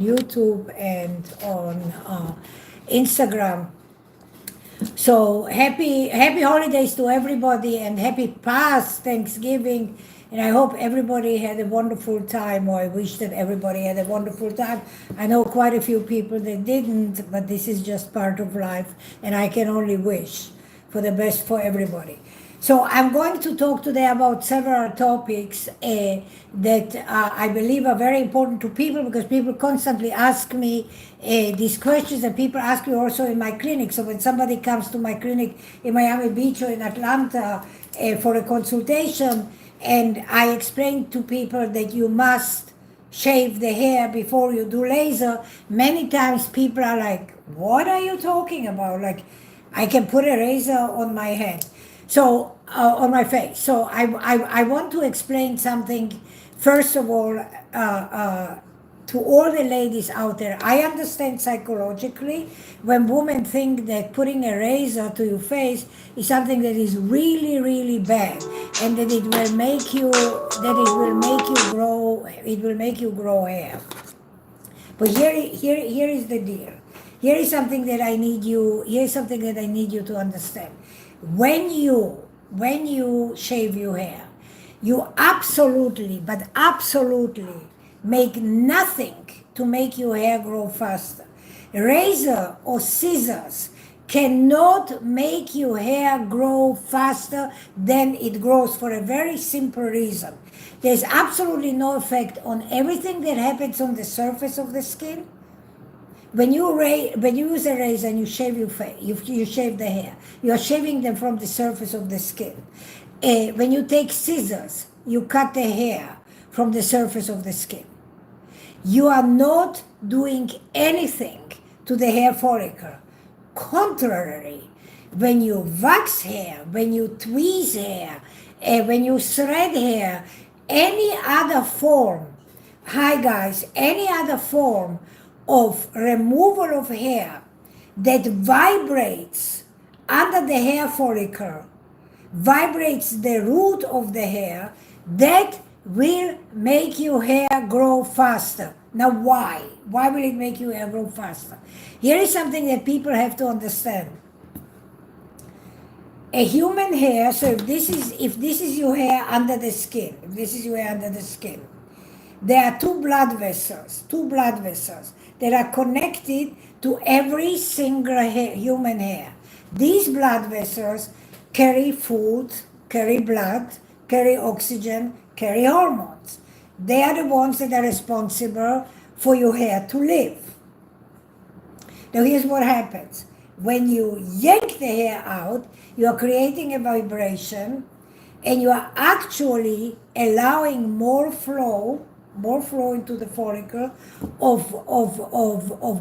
YouTube and on Instagram. So happy holidays to everybody, and happy past Thanksgiving. And I hope everybody had a wonderful time, or I wish that everybody had a wonderful time. I know quite a few people that didn't, but this is just part of life, and I can only wish for the best for everybody. So I'm going to talk today about several topics that I believe are very important to people, because people constantly ask me these questions, and people ask me also in my clinic. So when somebody comes to my clinic in Miami Beach or in Atlanta for a consultation, and I explain to people that you must shave the hair before you do laser, many times people are like, what are you talking about? Like, I can put a razor on my head. So, on my face. So, I want to explain something, first of all, to all the ladies out there. I understand psychologically when women think that putting a razor to your face is something that is really, really bad, and that it will make you, grow hair. But here is the deal. Here is something that I need you. Here's something that I need you to understand. When you shave your hair, you absolutely, but absolutely, make nothing to make your hair grow faster. Razor or scissors cannot make your hair grow faster than it grows, for a very simple reason. There's absolutely no effect on everything that happens on the surface of the skin. When you use a razor and you shave your face, you shave the hair, you are shaving them from the surface of the skin. When you take scissors, you cut the hair from the surface of the skin. You are not doing anything to the hair follicle. Contrary, when you wax hair, when you tweeze hair, when you thread hair, any other form, any other form of removal of hair that vibrates under the hair follicle, vibrates the root of the hair, that will make your hair grow faster. Now why? Why will it make your hair grow faster? Here is something that people have to understand. A human hair, so if this is your hair under the skin, there are two blood vessels that are connected to every single human hair. These blood vessels carry food, carry blood, carry oxygen, carry hormones. They are the ones that are responsible for your hair to live. Now here's what happens. When you yank the hair out, you are creating a vibration, and you are actually allowing more flow into the follicle of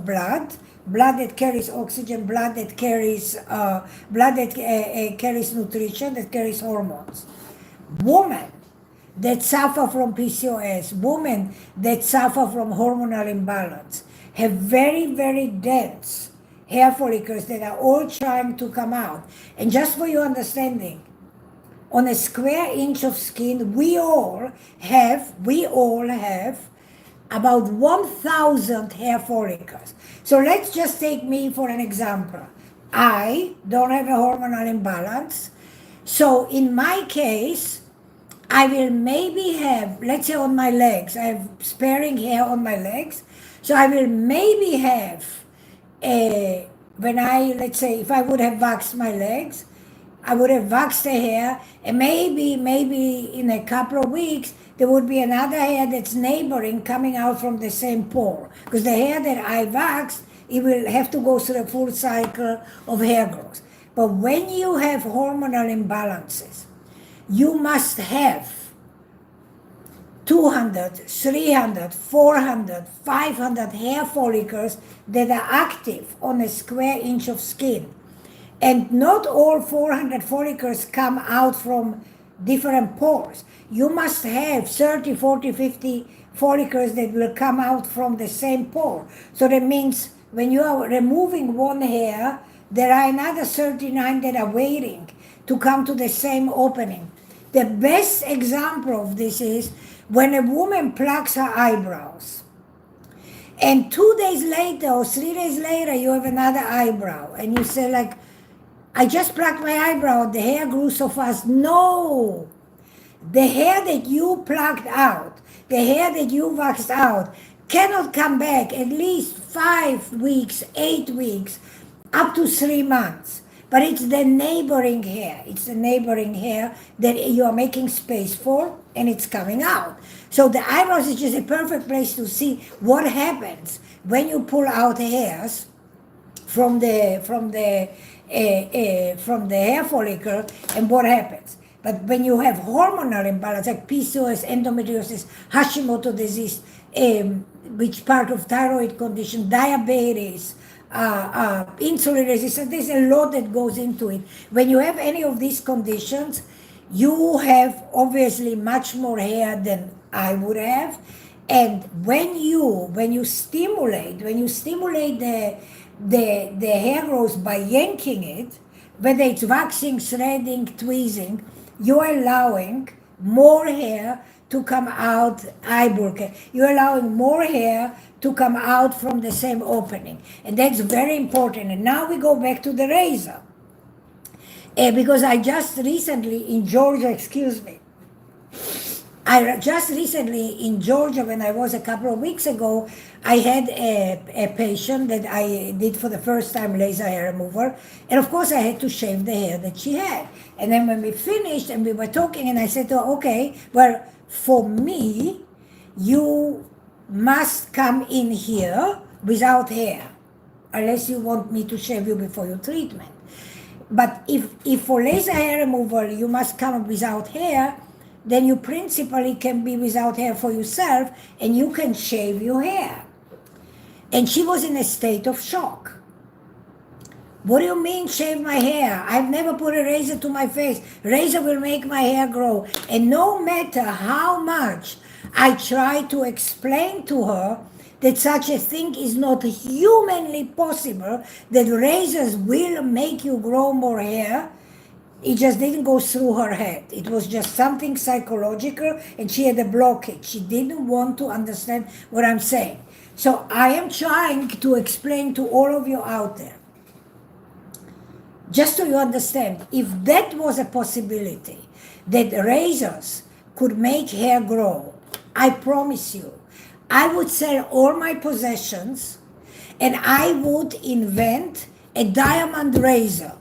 blood that carries oxygen, blood that carries carries nutrition, that carries hormones. Women that suffer from PCOS, women that suffer from hormonal imbalance, have very, very dense hair follicles that are all trying to come out. And just for your understanding, on a square inch of skin, we all have about 1,000 hair follicles. So let's just take me for an example. I don't have a hormonal imbalance. So in my case, I will maybe have, let's say on my legs, I have sparing hair on my legs. So I will maybe have, let's say if I would have waxed my legs, I would have waxed the hair, and maybe in a couple of weeks, there would be another hair that's neighboring coming out from the same pore. Because the hair that I waxed, it will have to go through a full cycle of hair growth. But when you have hormonal imbalances, you must have 200, 300, 400, 500 hair follicles that are active on a square inch of skin. And not all 400 follicles come out from different pores. You must have 30, 40, 50 follicles that will come out from the same pore. So that means when you are removing one hair, there are another 39 that are waiting to come to the same opening. The best example of this is when a woman plucks her eyebrows. And 2 days later or 3 days later, you have another eyebrow. And you say like, I just plucked my eyebrow, the hair grew so fast. No! The hair that you plucked out, the hair that you waxed out, cannot come back at least 5 weeks, 8 weeks, up to 3 months. But it's the neighboring hair. It's the neighboring hair that you are making space for, and it's coming out. So the eyebrows is just a perfect place to see what happens when you pull out hairs from the hair follicle, and what happens. But when you have hormonal imbalance like PCOS, endometriosis, Hashimoto disease, which part of thyroid condition, diabetes, insulin resistance, there's a lot that goes into it. When you have any of these conditions, you have obviously much more hair than I would have. And when you stimulate the hair growth by yanking it, whether it's waxing, threading, tweezing, you're allowing more hair to come out, you're allowing more hair to come out from the same opening. And that's very important. And now we go back to the razor. Because I just recently in Georgia, in Georgia, when I was a couple of weeks ago, I had a patient that I did for the first time laser hair removal. And of course, I had to shave the hair that she had. And then when we finished and we were talking, and I said to her, okay, well, for me, you must come in here without hair, unless you want me to shave you before your treatment. But if for laser hair removal, you must come without hair, then you principally can be without hair for yourself, and you can shave your hair. And she was in a state of shock. What do you mean shave my hair? I've never put a razor to my face. Razor will make my hair grow. And no matter how much I try to explain to her that such a thing is not humanly possible, that razors will make you grow more hair, it just didn't go through her head. It was just something psychological, and she had a blockage. She didn't want to understand what I'm saying. So I am trying to explain to all of you out there, just so you understand, if that was a possibility, that razors could make hair grow, I promise you, I would sell all my possessions, and I would invent a diamond razor.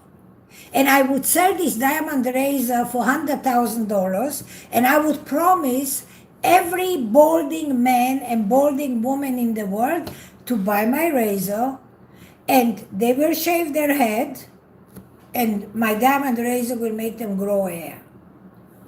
And I would sell this diamond razor for $100,000, and I would promise every balding man and balding woman in the world to buy my razor, and they will shave their head, and my diamond razor will make them grow hair.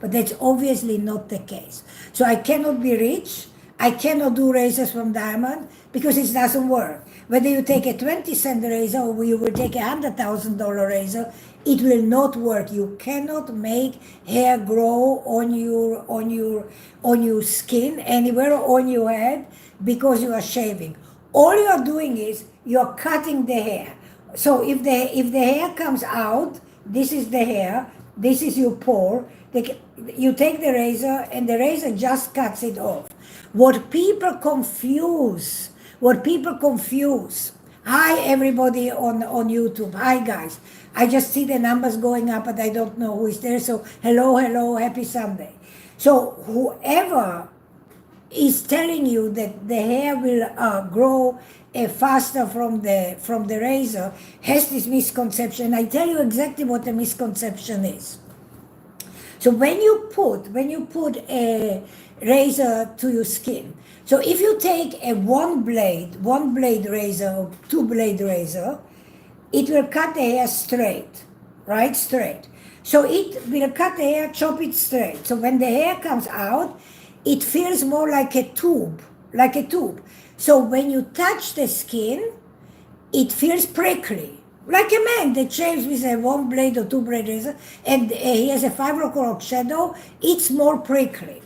But that's obviously not the case. So I cannot be rich. I cannot do razors from diamond because it doesn't work. Whether you take a 20-cent razor or you will take a $100,000 razor, it will not work. You cannot make hair grow on your skin anywhere or on your head because you are shaving. All you are doing is you are cutting the hair. So if the hair comes out, this is the hair, this is your pore. You take the razor, and the razor just cuts it off. What people confuse. Hi everybody on YouTube. Hi guys. I just see the numbers going up, but I don't know who is there. So hello, happy Sunday. So whoever is telling you that the hair will grow faster from the razor has this misconception. I tell you exactly what the misconception is. So when you put a razor to your skin, so if you take a one blade razor or 2-blade razor, it will cut the hair straight, right? Straight. So it will cut the hair, chop it straight. So when the hair comes out, it feels more like a tube. So when you touch the skin, it feels prickly. Like a man that shaves with a 1-blade or 2-blade razor, and he has a 5 o'clock shadow, it's more prickly.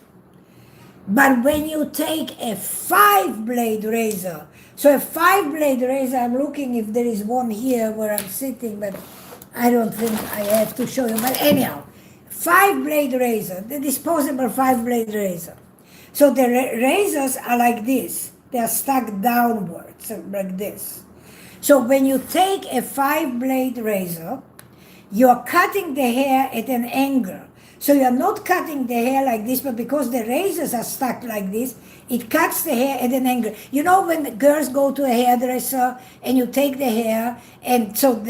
But when you take a 5-blade razor, so a 5-blade razor, I'm looking if there is one here where I'm sitting, but I don't think I have to show you. But anyhow, 5-blade razor, the disposable 5-blade razor. So the razors are like this. They are stuck downwards, like this. So when you take a 5-blade razor, you are cutting the hair at an angle. So you are not cutting the hair like this, but because the razors are stuck like this, it cuts the hair at an angle. You know when the girls go to a hairdresser and you take the hair, and so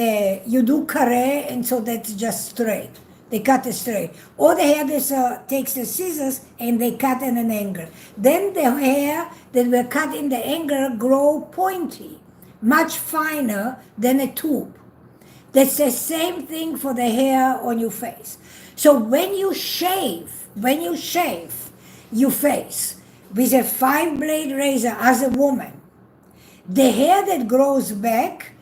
you do carré, and so that's just straight. They cut it straight. Or the hairdresser takes the scissors and they cut at an angle. Then the hair that were cut in the angle grow pointy, much finer than a tube. That's the same thing for the hair on your face. So when you shave your face with a 5-blade razor as a woman, the hair that grows back,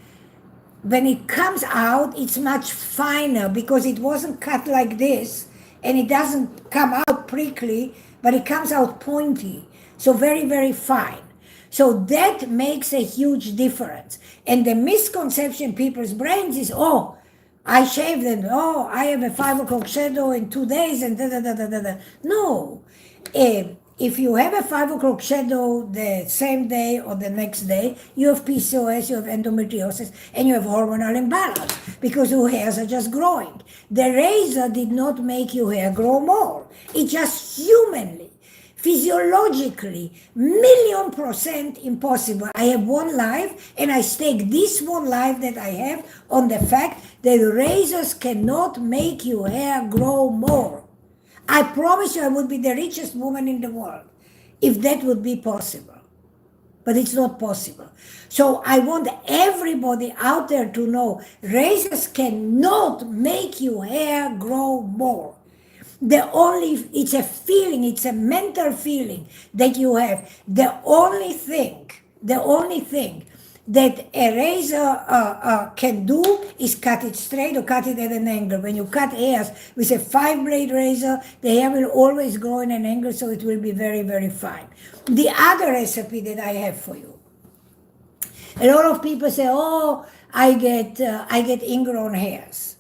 when it comes out, it's much finer because it wasn't cut like this, and it doesn't come out prickly, but it comes out pointy. So very, very fine. So that makes a huge difference. And the misconception in people's brains is, oh, I shaved and oh, I have a 5 o'clock shadow in 2 days and da da da da da da. No. If you have a 5 o'clock shadow the same day or the next day, you have PCOS, you have endometriosis, and you have hormonal imbalance because your hairs are just growing. The razor did not make your hair grow more. It just humanly, physiologically, 1,000,000% impossible. I have one life, and I stake this one life that I have on the fact that razors cannot make your hair grow more. I promise you I would be the richest woman in the world if that would be possible. But it's not possible. So I want everybody out there to know razors cannot make your hair grow more. It's a feeling, it's a mental feeling that you have. The only thing that a razor can do is cut it straight or cut it at an angle. When you cut hairs with a 5-blade razor, the hair will always grow in an angle, so it will be very, very fine. The other recipe that I have for you. A lot of people say, oh, I get ingrown hairs.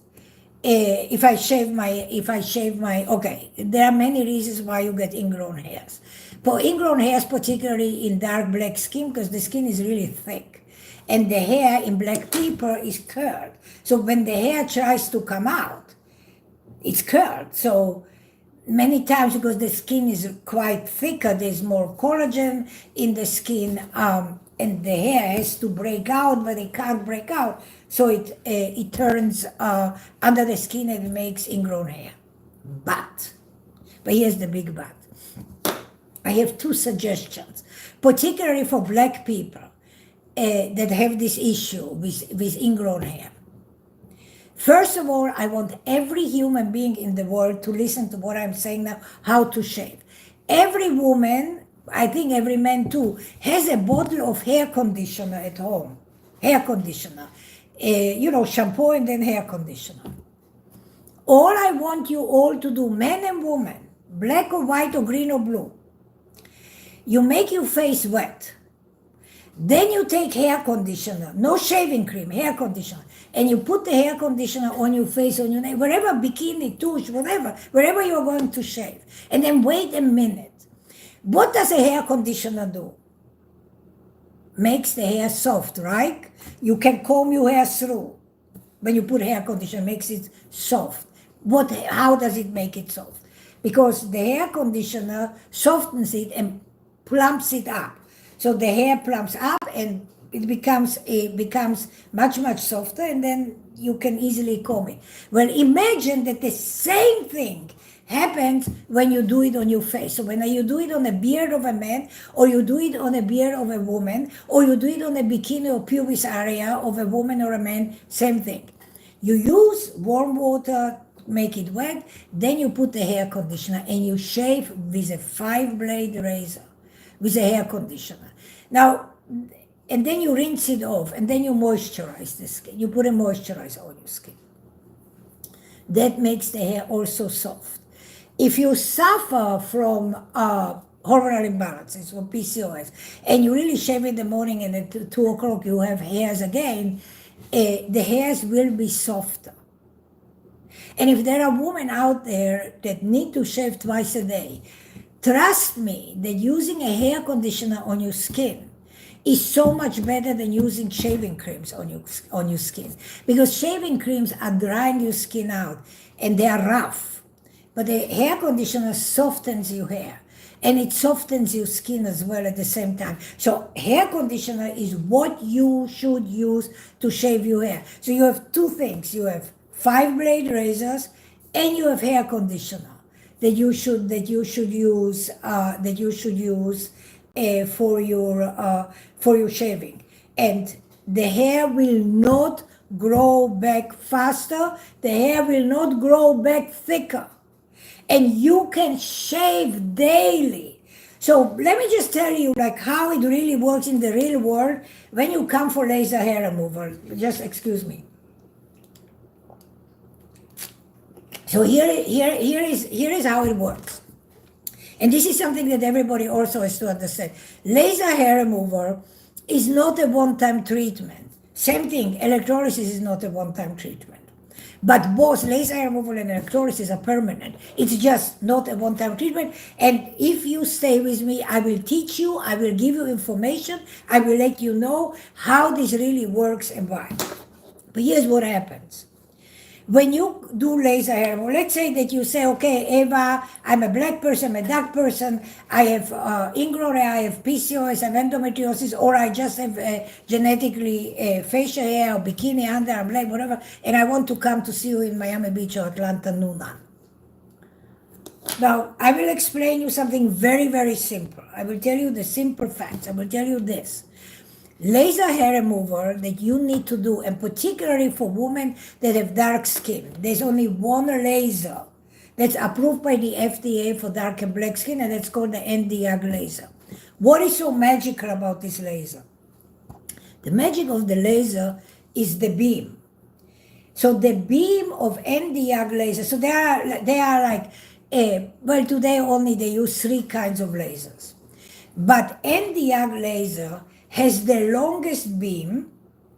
If I shave my, okay, there are many reasons why you get ingrown hairs. For ingrown hairs, particularly in dark black skin, because the skin is really thick. And the hair in black people is curled. So when the hair tries to come out, it's curled. So many times, because the skin is quite thicker, there's more collagen in the skin, and the hair has to break out, but it can't break out. So it turns under the skin and makes ingrown hair. But here's the big but. I have 2 suggestions, particularly for black people that have this issue with ingrown hair. First of all, I want every human being in the world to listen to what I'm saying now, how to shave. Every woman, I think every man too, has a bottle of hair conditioner at home. Hair conditioner. Shampoo and then hair conditioner. All I want you all to do, men and women, black or white or green or blue, you make your face wet. Then you take hair conditioner, no shaving cream, hair conditioner, and you put the hair conditioner on your face, on your neck, wherever, bikini, touche, whatever, wherever you're going to shave. And then wait a minute. What does a hair conditioner do? Makes the hair soft, right? You can comb your hair through. When you put hair conditioner, makes it soft. How does it make it soft? Because the hair conditioner softens it and plumps it up. So the hair plumps up and it becomes much, much softer, and then you can easily comb it. Well, imagine that the same thing happens when you do it on your face. So when you do it on a beard of a man, or you do it on a beard of a woman, or you do it on a bikini or pubis area of a woman or a man, same thing. You use warm water, make it wet, then you put the hair conditioner and you shave with a 5-blade razor, with a hair conditioner. Now, and then you rinse it off, and then you moisturize the skin. You put a moisturizer on your skin. That makes the hair also soft. If you suffer from hormonal imbalances, from PCOS, and you really shave in the morning and at 2 o'clock you have hairs again, the hairs will be softer. And if there are women out there that need to shave twice a day, Trust me that using a hair conditioner on your skin is so much better than using shaving creams on your skin, because shaving creams are drying your skin out and they are rough, but the hair conditioner softens your hair and it softens your skin as well at the same time. So hair conditioner is what you should use to shave your hair. So you have two things: you have 5-blade razors and you have hair conditioner that you should use for your shaving, and the hair will not grow back faster. The hair will not grow back thicker, and you can shave daily. So let me just tell you like how it really works in the real world when you come for laser hair removal. Just excuse me. So here is how it works. And this is something that everybody also has to understand. Laser hair removal is not a one-time treatment. Same thing, electrolysis is not a one-time treatment. But both laser hair removal and electrolysis are permanent. It's just not a one-time treatment. And if you stay with me, I will teach you, I will give you information, I will let you know how this really works and why. But here's what happens. When you do laser hair removal, let's say that you say, okay, Eva, I'm a black person, I'm a dark person, I have ingrown hair, I have PCOS, I have endometriosis, or I just have genetically facial hair or bikini under, I'm black, whatever, and I want to come to see you in Miami Beach or Atlanta Noonan. Now, I will explain you something very, very simple. I will tell you the simple facts. I will tell you this. Laser hair removal that you need to do, and particularly for women that have dark skin, there's only one laser that's approved by the FDA for dark and black skin, and it's called the Nd:YAG laser. What is so magical about this laser? The magic of the laser is the beam. So the beam of Nd:YAG laser, so they are like, well, today only they use 3 kinds of lasers. But Nd:YAG laser has the longest beam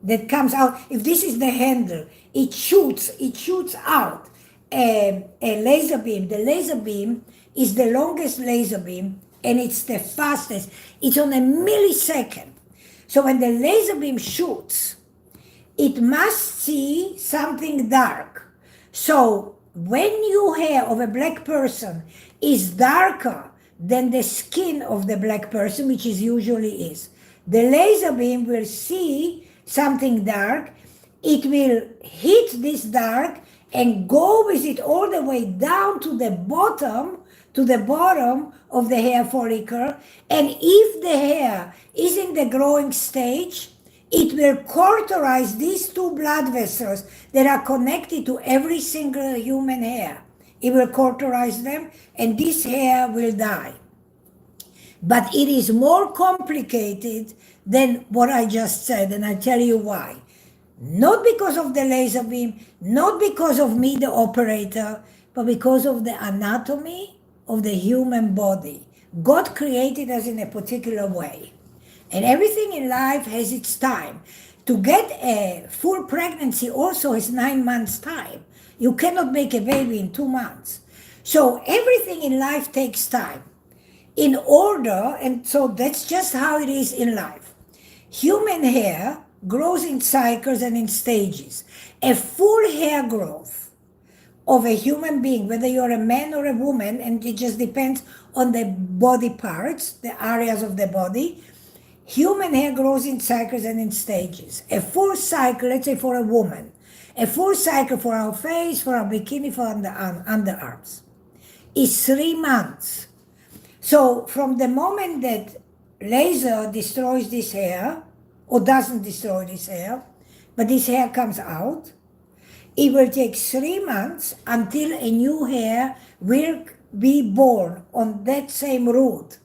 that comes out. If this is the handle, it shoots out a laser beam. The laser beam is the longest laser beam, and it's the fastest. It's on a millisecond. So when the laser beam shoots, it must see something dark. So when your hair of a black person is darker than the skin of the black person, which is usually is, the laser beam will see something dark, it will hit this dark and go with it all the way down to the bottom of the hair follicle. And if the hair is in the growing stage, it will cauterize these 2 blood vessels that are connected to every single human hair. It will cauterize them, and this hair will die. But it is more complicated than what I just said, and I'll tell you why. Not because of the laser beam, not because of me, the operator, but because of the anatomy of the human body. God created us in a particular way. And everything in life has its time. To get a full pregnancy also has 9 months' time. You cannot make a baby in 2 months. So everything in life takes time. In order, and so that's just how it is in life. Human hair grows in cycles and in stages. A full hair growth of a human being, whether you're a man or a woman, and it just depends on the body parts, the areas of the body, human hair grows in cycles and in stages. A full cycle, let's say for a woman, a full cycle for our face, for our bikini, for underarms, is 3 months. So from the moment that laser destroys this hair, or doesn't destroy this hair, but this hair comes out, it will take 3 months until a new hair will be born on that same root.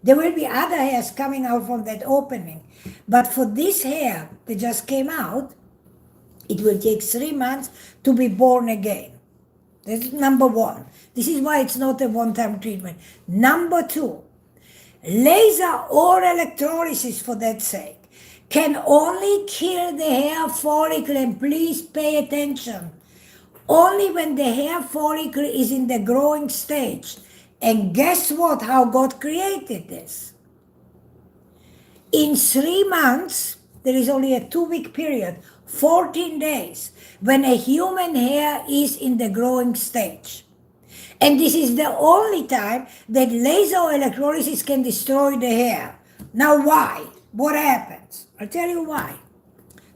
There will be other hairs coming out from that opening. But for this hair that just came out, it will take 3 months to be born again. That's number 1. This is why it's not a one-time treatment. Number 2, laser or electrolysis, for that sake, can only kill the hair follicle, and please pay attention, only when the hair follicle is in the growing stage. And guess what? How God created this? In 3 months, there is only a 2-week period, 14 days, when a human hair is in the growing stage. And this is the only time that laser or electrolysis can destroy the hair. Now why? What happens? I'll tell you why.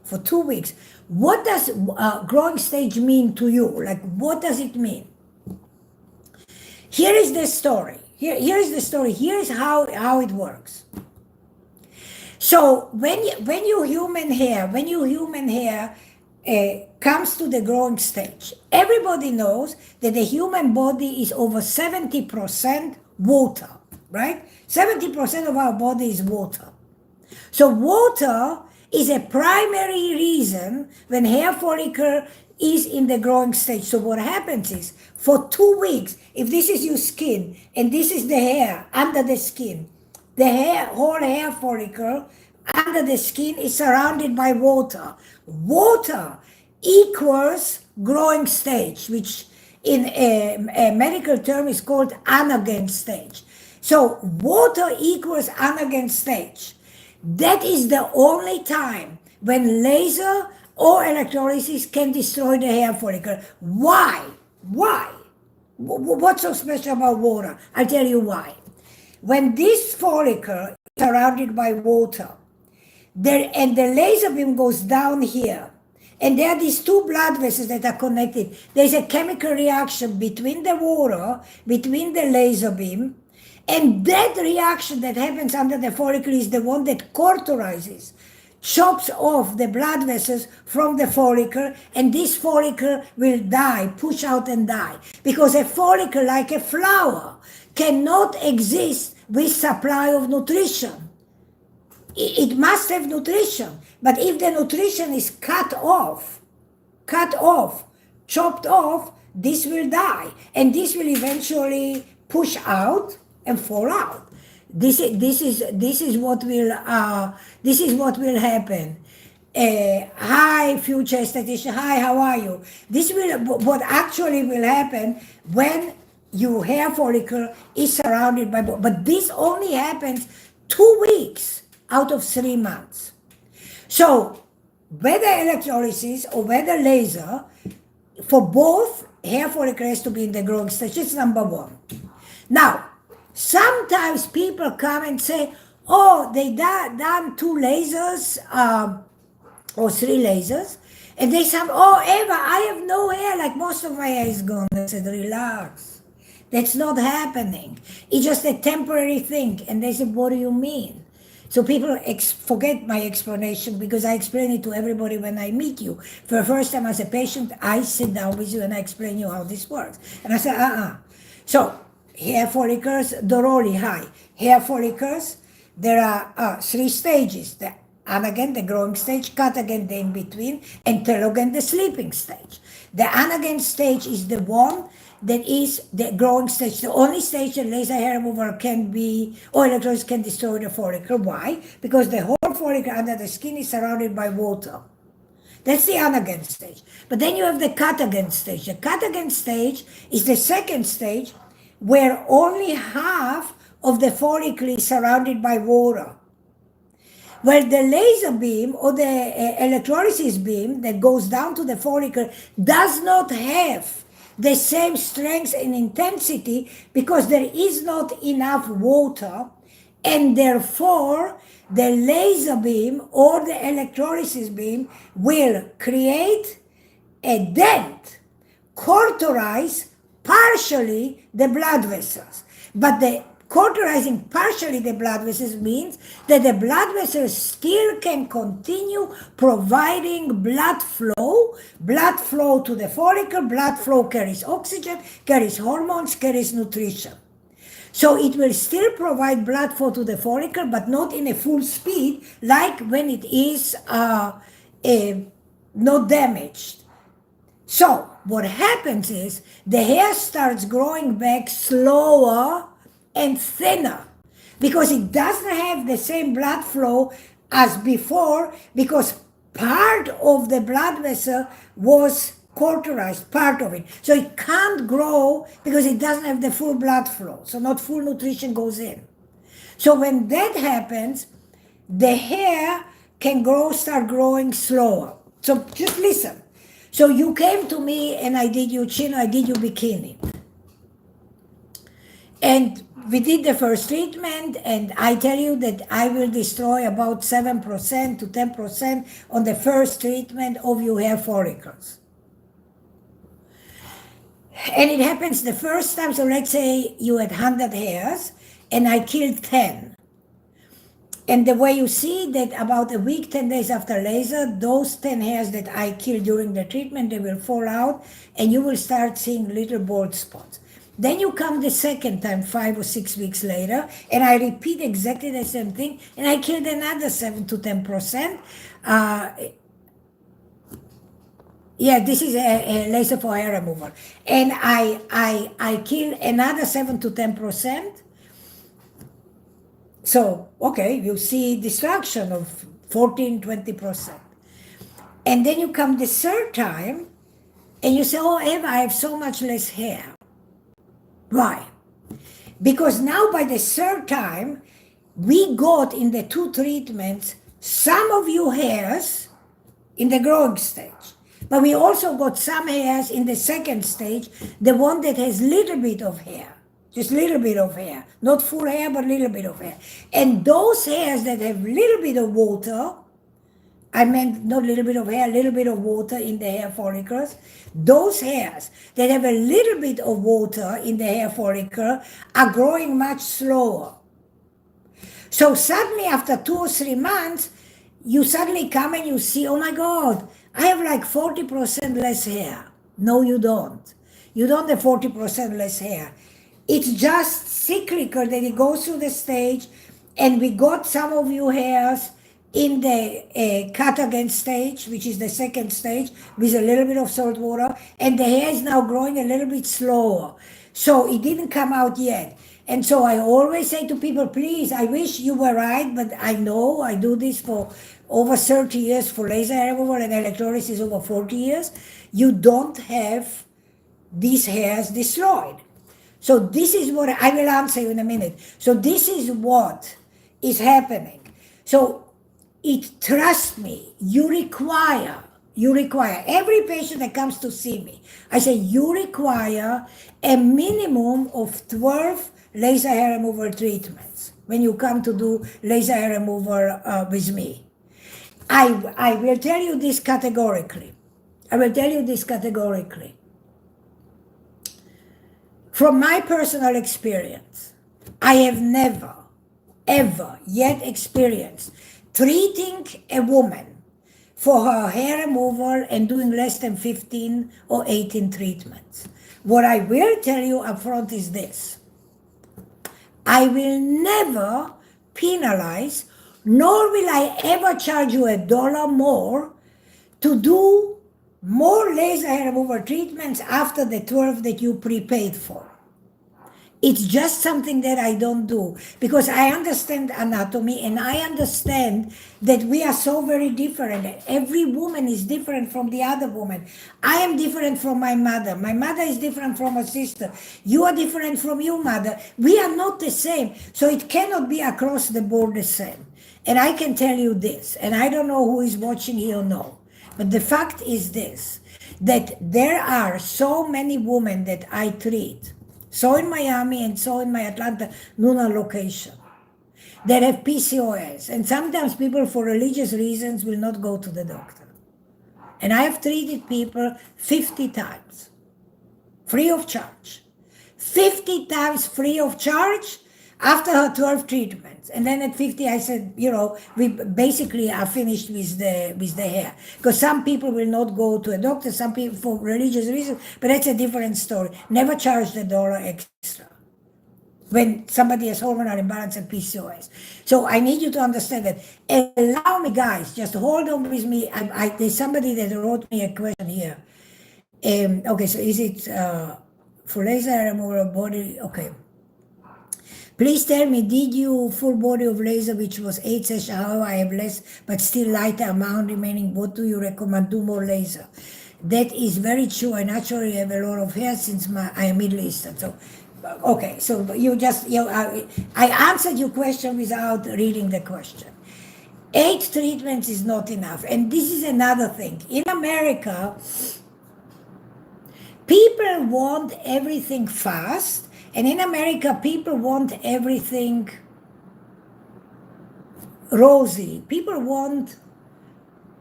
For 2 weeks. What does growing stage mean to you? Like, what does it mean? Here is the story. Here is the story. Here is how it works. So when your human hair comes to the growing stage, everybody knows that the human body is over 70% water, right? 70% of our body is water. So water is a primary reason when hair follicle is in the growing stage. So what happens is, for 2 weeks, if this is your skin and this is the hair under the skin, the whole hair follicle under the skin is surrounded by water. Water equals growing stage, which in a medical term is called anagen stage. So water equals anagen stage. That is the only time when laser or electrolysis can destroy the hair follicle. Why? Why? What's so special about water? I'll tell you why. When this follicle is surrounded by water, and the laser beam goes down here, and there are these two blood vessels that are connected. There's a chemical reaction between the water, between the laser beam, and that reaction that happens under the follicle is the one that cauterizes, chops off the blood vessels from the follicle, and this follicle will die, push out and die. Because a follicle, like a flower, cannot exist with supply of nutrition. It must have nutrition. But if the nutrition is cut off, chopped off, this will die. And this will eventually push out and fall out. This is what will happen. Hi, future statistician. Hi, how are you? What actually will happen when your hair follicle is surrounded by, but this only happens 2 weeks out of 3 months. So whether electrolysis or whether laser, for both, hair follicle has to be in the growing stage. That's number one. Now, sometimes people come and say, oh, they done 2 lasers or 3 lasers, and they say, oh, Eva, I have no hair, like most of my hair is gone. I said, relax. That's not happening. It's just a temporary thing. And they said, what do you mean? So people forget my explanation, because I explain it to everybody when I meet you. For the first time as a patient, I sit down with you and I explain you how this works. And I say, So hair follicles, Doroli, hi. Hair follicles, there are 3 stages. The anagen, the growing stage, catagen, the in-between, and telogen, the sleeping stage. The anagen stage is the one that is the growing stage, the only stage that laser hair removal can be, or electrolysis can destroy the follicle. Why? Because the whole follicle under the skin is surrounded by water. That's the anagen stage. But then you have the catagen stage. The catagen stage is the second stage, where only half of the follicle is surrounded by water. Well, the laser beam or the electrolysis beam that goes down to the follicle does not have the same strength and intensity, because there is not enough water, and therefore the laser beam or the electrolysis beam will create a dent, cauterize partially the blood vessels. But the cauterizing partially the blood vessels means that the blood vessels still can continue providing blood flow to the follicle. Blood flow carries oxygen, carries hormones, carries nutrition. So it will still provide blood flow to the follicle, but not in a full speed, like when it is not damaged. So what happens is the hair starts growing back slower and thinner, because it doesn't have the same blood flow as before, because part of the blood vessel was cauterized part of it. So it can't grow because it doesn't have the full blood flow. So not full nutrition goes in. So when that happens, the hair can start growing slower. So just listen. So you came to me and I did your chin, I did your bikini. And we did the first treatment, and I tell you that I will destroy about 7% to 10% on the first treatment of your hair follicles. And it happens the first time, so let's say you had 100 hairs, and I killed 10. And the way you see that about a week, 10 days after laser, those 10 hairs that I killed during the treatment, they will fall out, and you will start seeing little bald spots. Then you come the second time, 5 or 6 weeks later, and I repeat exactly the same thing, and I killed another 7 to 10%. Yeah, this is a laser for hair removal. And I killed another 7 to 10%. So, okay, you see destruction of 14, 20%. And then you come the third time, and you say, oh, Eva, I have so much less hair. Why? Because now by the third time, we got in the 2 treatments some of your hairs in the growing stage. But we also got some hairs in the second stage, the one that has little bit of hair. Just little bit of hair. Not full hair, but little bit of hair. And those hairs that have little bit of water, I meant not little bit of hair, little bit of water in the hair follicles. Those hairs that have a little bit of water in the hair follicle are growing much slower. So suddenly after 2 or 3 months, you suddenly come and you see, oh my God, I have like 40% less hair. No, you don't. You don't have 40% less hair. It's just cyclical that it goes through the stage, and we got some of your hairs in the cut again stage, which is the second stage, with a little bit of salt water, and the hair is now growing a little bit slower. So it didn't come out yet. And so I always say to people, please, I wish you were right, but I know I do this for over 30 years for laser hair removal, and electrolysis over 40 years. You don't have these hairs destroyed. So this is what I will answer you in a minute. So this is what is happening. So trust me, you require every patient that comes to see me, I say you require a minimum of 12 laser hair removal treatments when you come to do laser hair removal with me. I will tell you this categorically. From my personal experience, I have never, ever yet experienced treating a woman for her hair removal and doing less than 15 or 18 treatments. What I will tell you up front is this. I will never penalize, nor will I ever charge you $1 more to do more laser hair removal treatments after the 12 that you prepaid for. It's just something that I don't do because I understand anatomy, and I understand that we are so very different. Every woman is different from the other woman. I am different from my mother. My mother is different from her sister. You are different from your mother. We are not the same. So it cannot be across the board the same. And I can tell you this, and I don't know who is watching here or no, but the fact is this, that there are so many women that I treat, so in Miami and so in my Atlanta, Nuna location, that have PCOS. And sometimes people for religious reasons will not go to the doctor. And I have treated people 50 times, free of charge. 50 times free of charge after her 12 treatments. And then at 50, I said, we basically are finished with the hair. Because some people will not go to a doctor, some people for religious reasons, but that's a different story. Never charge $1 extra when somebody has hormonal imbalance and PCOS. So I need you to understand that. And allow me, guys, just hold on with me. There's somebody that wrote me a question here. Okay, so is it for laser removal body? Okay. Please tell me, did you full body of laser, which was 8 sessions, however I have less, but still lighter amount remaining, what do you recommend? Do more laser. That is very true. I naturally have a lot of hair since I am Middle Eastern. So, okay, so I answered your question without reading the question. 8 treatments is not enough. And this is another thing. In America, people want everything fast. And in America, people want everything rosy. People want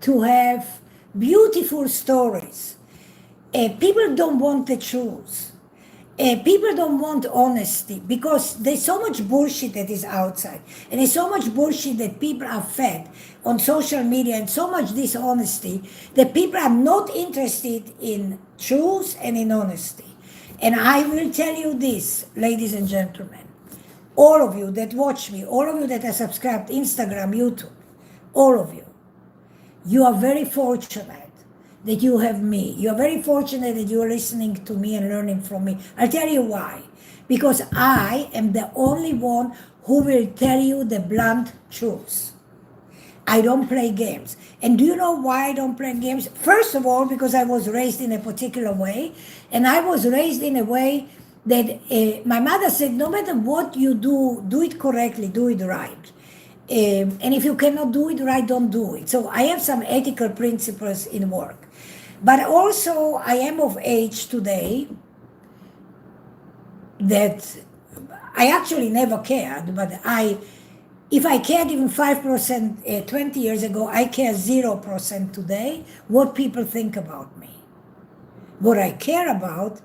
to have beautiful stories. People don't want the truth. People don't want honesty because there's so much bullshit that is outside. And there's so much bullshit that people are fed on social media and so much dishonesty that people are not interested in truth and in honesty. And I will tell you this, ladies and gentlemen, all of you that watch me, all of you that are subscribed, Instagram, YouTube, all of you, you are very fortunate that you have me. You are very fortunate that you are listening to me and learning from me. I'll tell you why. Because I am the only one who will tell you the blunt truth. I don't play games. And do you know why I don't play games? First of all, because I was raised in a particular way. And I was raised in a way that my mother said, no matter what you do, do it correctly, do it right. And if you cannot do it right, don't do it. So I have some ethical principles in work. But also, I am of age today that I actually never cared, but if I cared even 5% 20 years ago, I care 0% today what people think about me. What I care about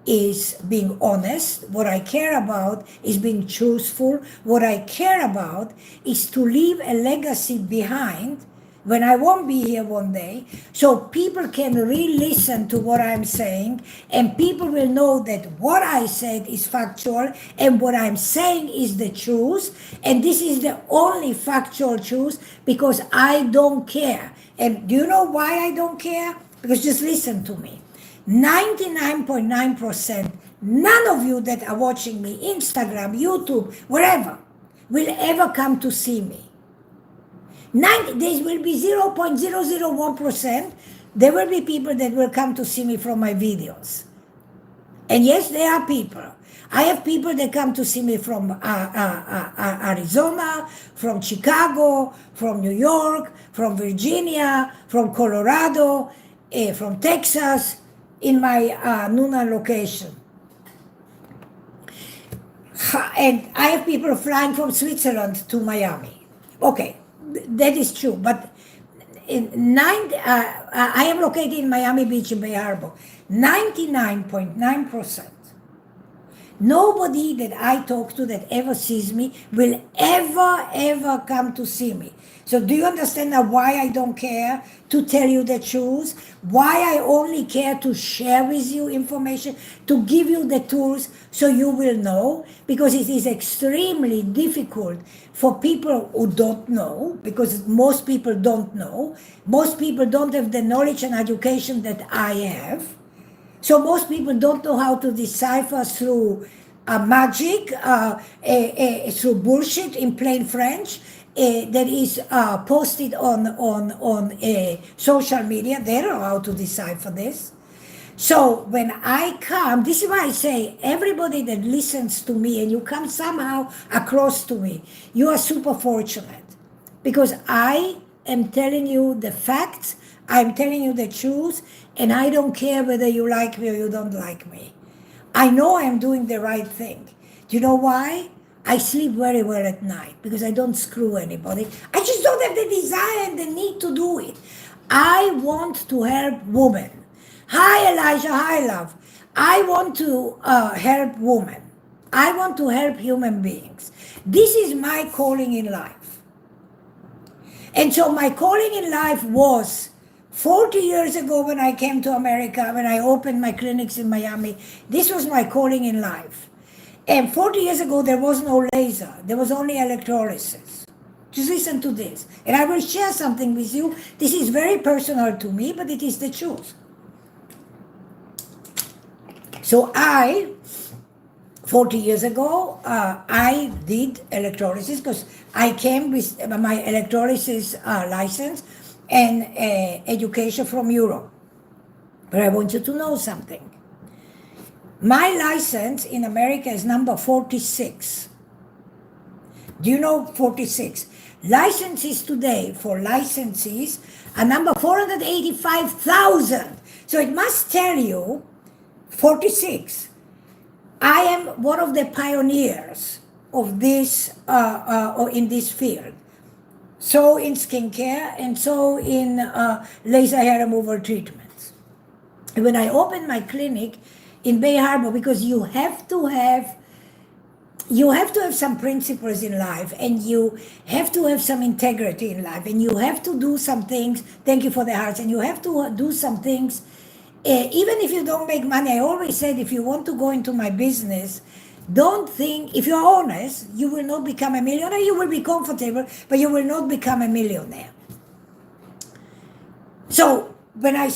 is being honest. What I care about is being truthful. What I care about is to leave a legacy behind when I won't be here one day, so people can re-listen to what I'm saying, and people will know that what I said is factual, and what I'm saying is the truth, and this is the only factual truth, because I don't care. And do you know why I don't care? Because just listen to me. 99.9%, none of you that are watching me, Instagram, YouTube, wherever, will ever come to see me. There will be 0.001%. There will be people that will come to see me from my videos. And yes, there are people. I have people that come to see me from Arizona, from Chicago, from New York, from Virginia, from Colorado, from Texas, in my Nuna location. And I have people flying from Switzerland to Miami. Okay. That is true, but I am located in Miami Beach in Bay Harbor. 99.9%. Nobody that I talk to that ever sees me will ever come to see me. So do you understand now why I don't care to tell you the truth? Why I only care to share with you information, to give you the tools so you will know? Because it is extremely difficult for people who don't know, because most people don't know. Most people don't have the knowledge and education that I have. So most people don't know how to decipher through magic, through bullshit in plain French, that is posted on social media. They don't know how to decipher this. So when I come, this is why I say everybody that listens to me and you come somehow across to me, you are super fortunate, because I am telling you the facts, I'm telling you the truth, and I don't care whether you like me or you don't like me. I know I'm doing the right thing. Do you know why? I sleep very well at night because I don't screw anybody. I just don't have the desire and the need to do it. I want to help women. Hi, Elijah. Hi, love. I want to help women. I want to help human beings. This is my calling in life. And so my calling in life was 40 years ago when I came to America, when I opened my clinics in Miami. This was my calling in life. And 40 years ago, there was no laser. There was only electrolysis. Just listen to this. And I will share something with you. This is very personal to me, but it is the truth. So 40 years ago, I did electrolysis because I came with my electrolysis license and education from Europe. But I want you to know something. My license in America is number 46. Do you know 46? Licenses today for licensees are number 485,000. So it must tell you 46. I am one of the pioneers of this in this field. So in skincare and so in laser hair removal treatments. And when I opened my clinic in Bay Harbor, because you have to have some principles in life, and you have to have some integrity in life, and you have to do some things. Thank you for the hearts. And you have to do some things, even if you don't make money. I always said, if you want to go into my business, don't think, if you're honest, you will not become a millionaire. You will be comfortable, but you will not become a millionaire. So when I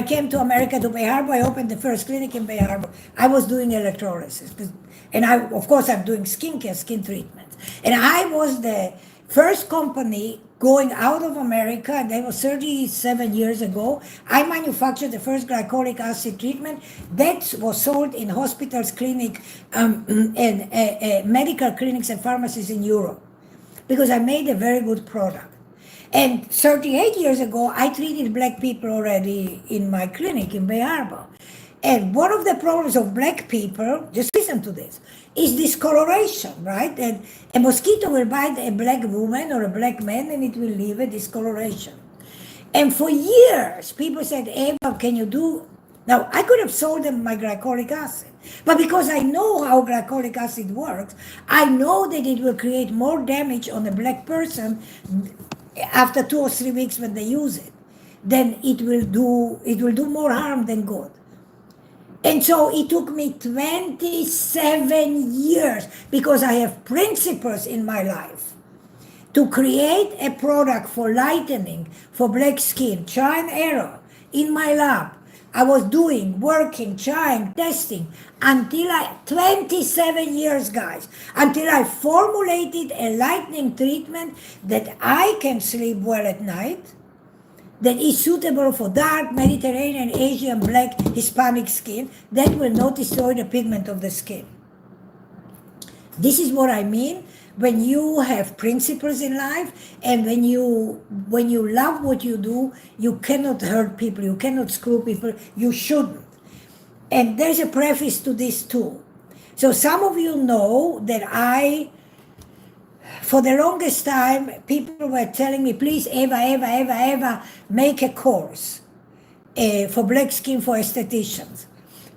came to America, to Bay Harbor, I opened the first clinic in Bay Harbor. I was doing electrolysis. And of course, I'm doing skincare, skin treatments. And I was the first company going out of America, and that was 37 years ago. I manufactured the first glycolic acid treatment that was sold in hospitals, clinic, and medical clinics and pharmacies in Europe, because I made a very good product. And 38 years ago, I treated black people already in my clinic in Bay Harbor. And one of the problems of black people, just listen to this, is discoloration, right? And a mosquito will bite a black woman or a black man, and it will leave a discoloration. And for years, people said, Eva, can you do... Now, I could have sold them my glycolic acid, but because I know how glycolic acid works, I know that it will create more damage on a black person after 2 or 3 weeks when they use it. Then it will do more harm than good. And so it took me 27 years, because I have principles in my life, to create a product for lightening, for black skin, try and error in my lab. I was working, trying, testing, until 27 years, guys, until I formulated a lightening treatment that I can sleep well at night, that is suitable for dark, Mediterranean, Asian, black, Hispanic skin, that will not destroy the pigment of the skin. This is what I mean when you have principles in life, and when you love what you do, you cannot hurt people, you cannot screw people, you shouldn't. And there's a preface to this too. So some of you know that for the longest time, people were telling me, please, Eva, make a course for black skin for estheticians.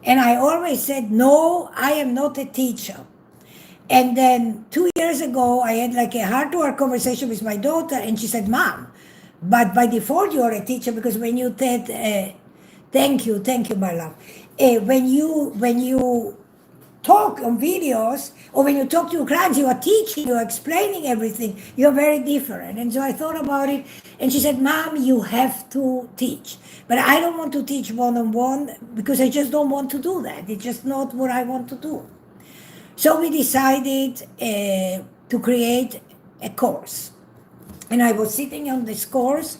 And I always said, no, I am not a teacher. And then 2 years ago, I had like a heart-to-heart conversation with my daughter, and she said, Mom, but by default you're a teacher, because when you said, thank you, my love. When you talk on videos, or when you talk to your clients, you are teaching, you are explaining everything, you're very different. And so I thought about it, and she said, Mom, you have to teach. But I don't want to teach one-on-one, because I just don't want to do that. It's just not what I want to do. So we decided to create a course. And I was sitting on this course,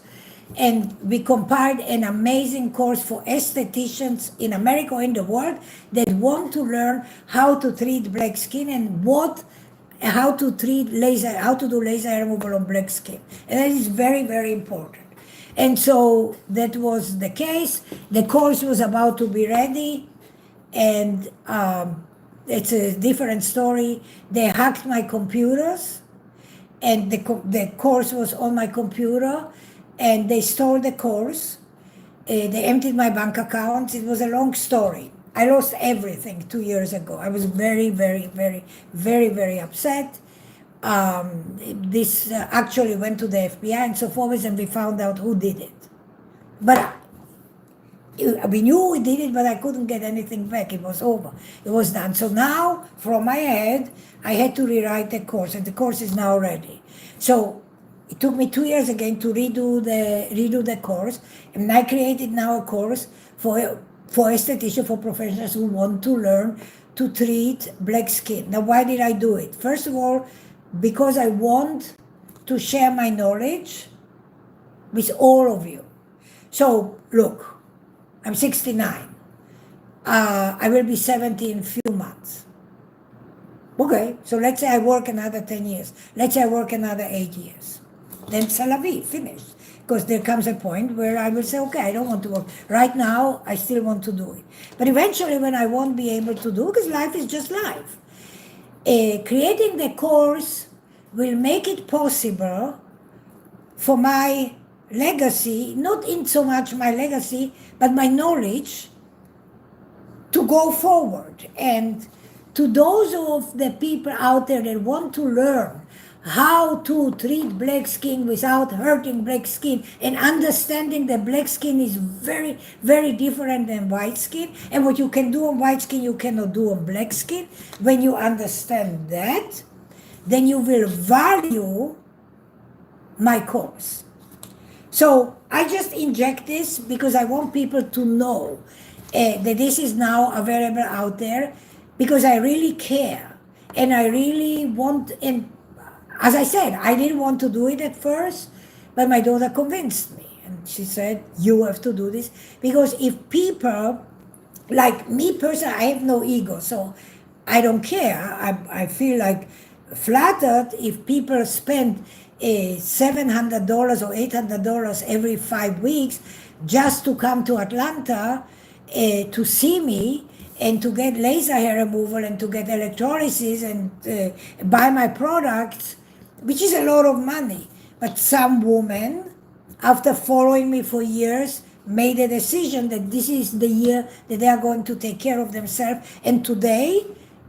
and we compiled an amazing course for estheticians in America or in the world that want to learn how to treat black skin, and how to do laser hair removal on black skin. And that is very, very important. And so that was the case. The course was about to be ready, and it's a different story. They hacked my computers, and the course was on my computer, and they stole the course. They emptied my bank accounts. It was a long story. I lost everything 2 years ago. I was very, very, very, very, very upset. This actually went to the FBI and so forth, and we found out who did it. But we knew we did it, but I couldn't get anything back. It was over. It was done. So now, from my head, I had to rewrite the course, and the course is now ready. So it took me 2 years again to redo the course, and I created now a course for estheticians, for professionals who want to learn to treat black skin. Now, why did I do it? First of all, because I want to share my knowledge with all of you. So look, I'm 69. I will be 70 in few months. Okay, so let's say I work another 10 years. Let's say I work another 8 years. Then c'est la vie, finished. Because there comes a point where I will say, okay, I don't want to work. Right now, I still want to do it. But eventually, when I won't be able to do it, because life is just life, creating the course will make it possible for my legacy, not in so much my legacy, but my knowledge to go forward. And to those of the people out there that want to learn how to treat black skin without hurting black skin and understanding that black skin is very, very different than white skin, and what you can do on white skin you cannot do on black skin. When you understand that, then you will value my course. So I just inject this because I want people to know that this is now available out there, because I really care and I really want. And as I said, I didn't want to do it at first, but my daughter convinced me, and she said, you have to do this. Because if people, like me personally, I have no ego, so I don't care. I feel like flattered if people spend $700 or $800 every 5 weeks just to come to Atlanta to see me and to get laser hair removal and to get electrolysis and buy my products, which is a lot of money. But some women, after following me for years, made a decision that this is the year that they are going to take care of themselves. And today,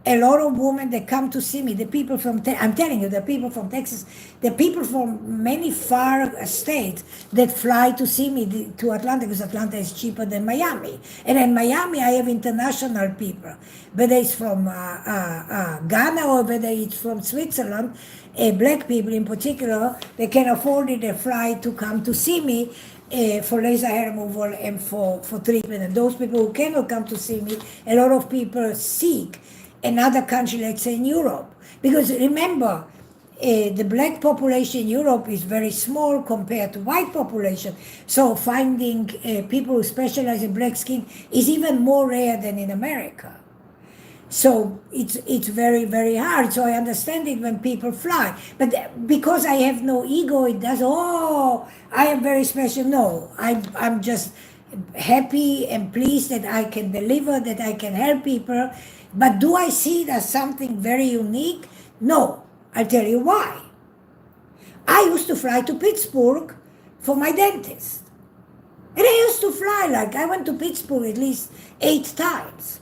a lot of women that come to see me, the people from, I'm telling you, the people from Texas, the people from many far states that fly to see me to Atlanta, because Atlanta is cheaper than Miami. And in Miami, I have international people, whether it's from Ghana or whether it's from Switzerland, black people in particular, they can afford it, they fly to come to see me for laser hair removal and for treatment. And those people who cannot come to see me, a lot of people seek another country, let's say in Europe. Because remember, the black population in Europe is very small compared to white population. So finding people who specialize in black skin is even more rare than in America. So it's very, very hard. So I understand it when people fly. But because I have no ego, it does, oh, I am very special. No, I'm just happy and pleased that I can deliver, that I can help people. But do I see it as something very unique? No. I'll tell you why. I used to fly to Pittsburgh for my dentist. And I used to fly, like I went to Pittsburgh at least 8 times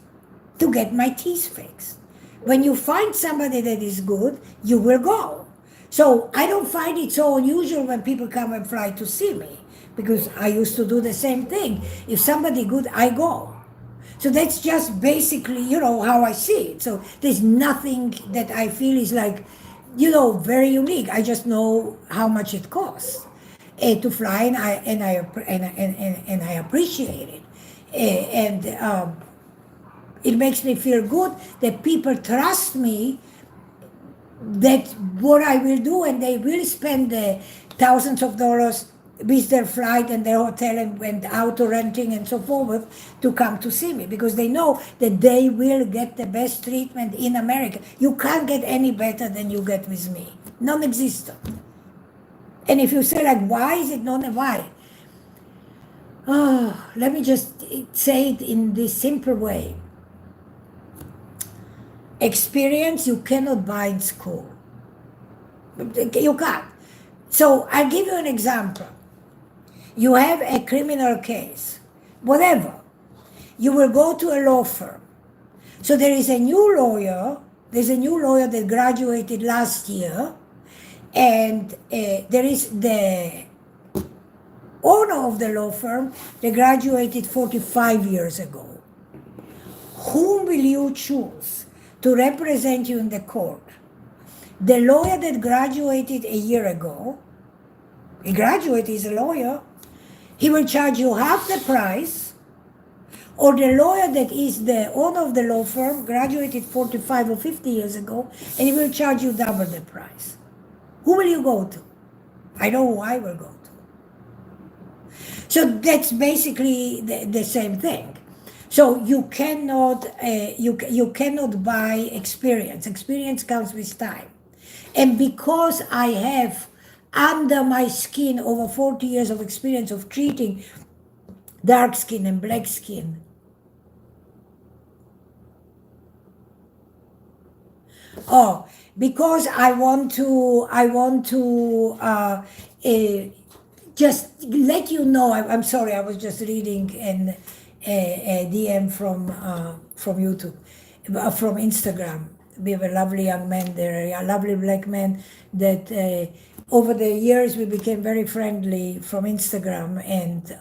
to get my teeth fixed. When you find somebody that is good, you will go. So I don't find it so unusual when people come and fly to see me, because I used to do the same thing. If somebody good, I go. So that's just basically, how I see it. So there's nothing that I feel is like, very unique. I just know how much it costs to fly, and I appreciate it. It makes me feel good that people trust me that what I will do, and they will spend thousands of dollars with their flight and their hotel and auto renting and so forth to come to see me, because they know that they will get the best treatment in America. You can't get any better than you get with me. Non-existent. And if you say, like, why is it not? Why? Oh, let me just say it in this simple way. Experience you cannot buy in school. You can't. So I'll give you an example. You have a criminal case, whatever. You will go to a law firm. So there is a new lawyer. There's a new lawyer that graduated last year, and there is the owner of the law firm that graduated 45 years ago. Whom will you choose to represent you in the court? The lawyer that graduated a year ago, he graduated, he's a lawyer, he will charge you half the price, or the lawyer that is the owner of the law firm, graduated 45 or 50 years ago, and he will charge you double the price. Who will you go to? I know who I will go to. So that's basically the same thing. So you cannot you cannot buy experience. Experience comes with time. And because I have under my skin over 40 years of experience of treating dark skin and black skin, because I want to just let you know. I'm sorry, I was just reading a DM from YouTube, from Instagram. We have a lovely young man there, a lovely black man that over the years we became very friendly from Instagram, and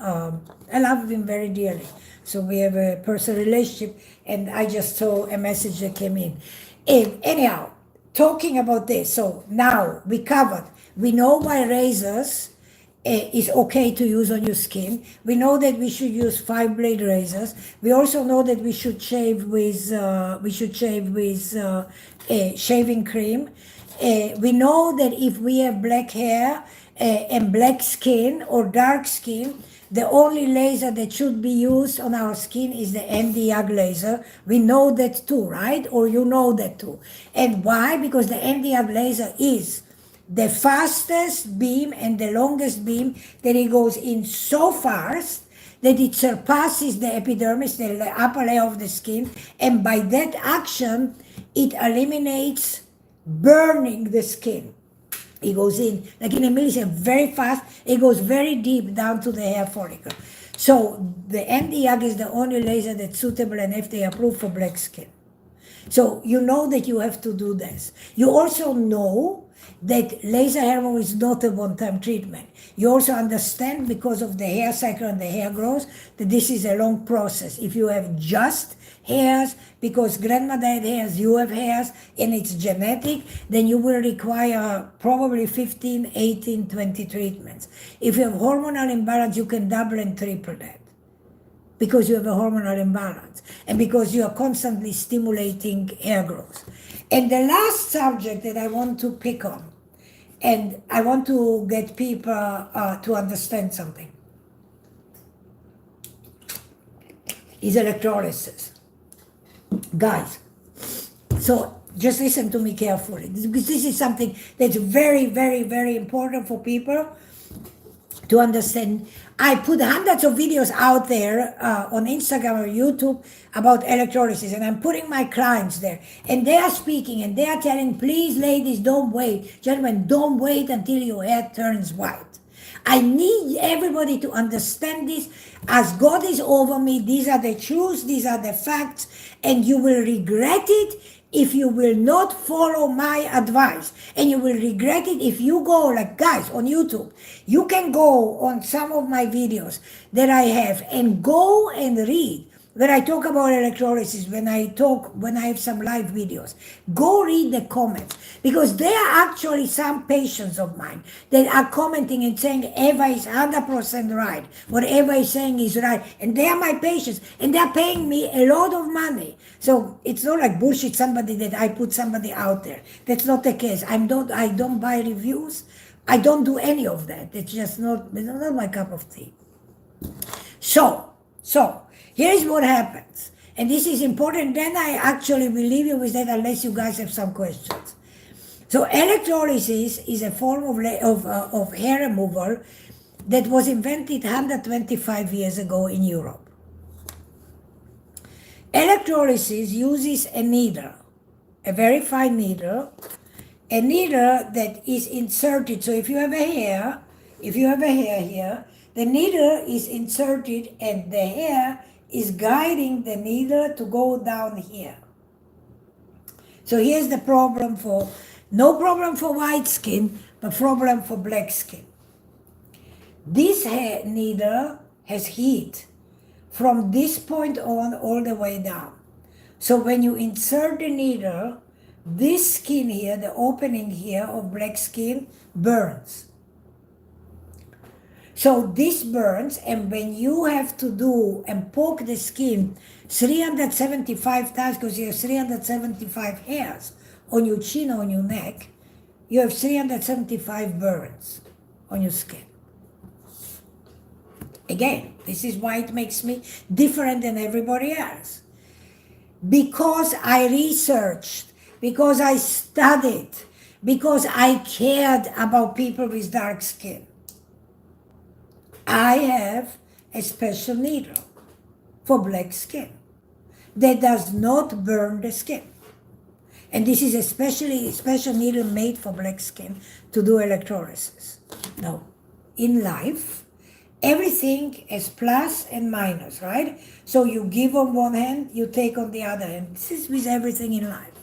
I love him very dearly. So we have a personal relationship, and I just saw a message that came in. Anyhow, talking about this, so now we covered. We know why razors is okay to use on your skin. We know that we should use 5-blade razors. We also know that we should shave with shaving cream. We know that if we have black hair and black skin or dark skin, the only laser that should be used on our skin is the Nd:YAG laser. We know that too, right? Or you know that too. And why? Because the Nd:YAG laser is the fastest beam and the longest beam, that it goes in so fast that it surpasses the epidermis, the upper layer of the skin, and by that action, it eliminates burning the skin. It goes in, like in a millisecond, very fast. It goes very deep down to the hair follicle. So the Nd:YAG is the only laser that's suitable and FDA approved for black skin. So you know that you have to do this. You also know that laser hair removal is not a one-time treatment. You also understand, because of the hair cycle and the hair growth, that this is a long process. If you have just hairs, because grandmother had hairs, you have hairs, and it's genetic, then you will require probably 15, 18, 20 treatments. If you have hormonal imbalance, you can double and triple that, because you have a hormonal imbalance and because you are constantly stimulating hair growth. And the last subject that I want to pick on, and I want to get people to understand something, is electrolysis. Guys, so just listen to me carefully, because this is something that's very, very, very important for people to understand. I put hundreds of videos out there on Instagram or YouTube about electrolysis, and I'm putting my clients there, and they are speaking and they are telling, please ladies, don't wait. Gentlemen, don't wait until your hair turns white. I need everybody to understand this. As God is over me, these are the truths, these are the facts, and you will regret it if you will not follow my advice. And you will regret it if you go, like, guys, on YouTube, you can go on some of my videos that I have and go and read when I talk about electrolysis, when I have some live videos. Go read the comments, because there are actually some patients of mine that are commenting and saying Eva is 100% right, what Eva is saying is right, and they are my patients, and they are paying me a lot of money. So it's not like bullshit somebody that I put somebody out there. That's not the case. I don't buy reviews. I don't do any of that. It's just not my cup of tea. So here's what happens, and this is important. Then I actually will leave you with that, unless you guys have some questions. So electrolysis is a form of hair removal that was invented 125 years ago in Europe. Electrolysis uses a needle, a very fine needle, a needle that is inserted. So if you have a hair here, the needle is inserted and the hair is guiding the needle to go down here. So here's the problem no problem for white skin, but problem for black skin. This hair needle has heat from this point on all the way down. So when you insert the needle, this skin here, the opening here of black skin, burns. So this burns, and when you have to do and poke the skin 375 times, because you have 375 hairs on your chin or on your neck, you have 375 burns on your skin. Again, this is why it makes me different than everybody else. Because I researched, because I studied, because I cared about people with dark skin. I have a special needle for black skin that does not burn the skin. And this is a special needle made for black skin to do electrolysis. Now, in life, everything is plus and minus, right? So you give on one hand, you take on the other hand. This is with everything in life.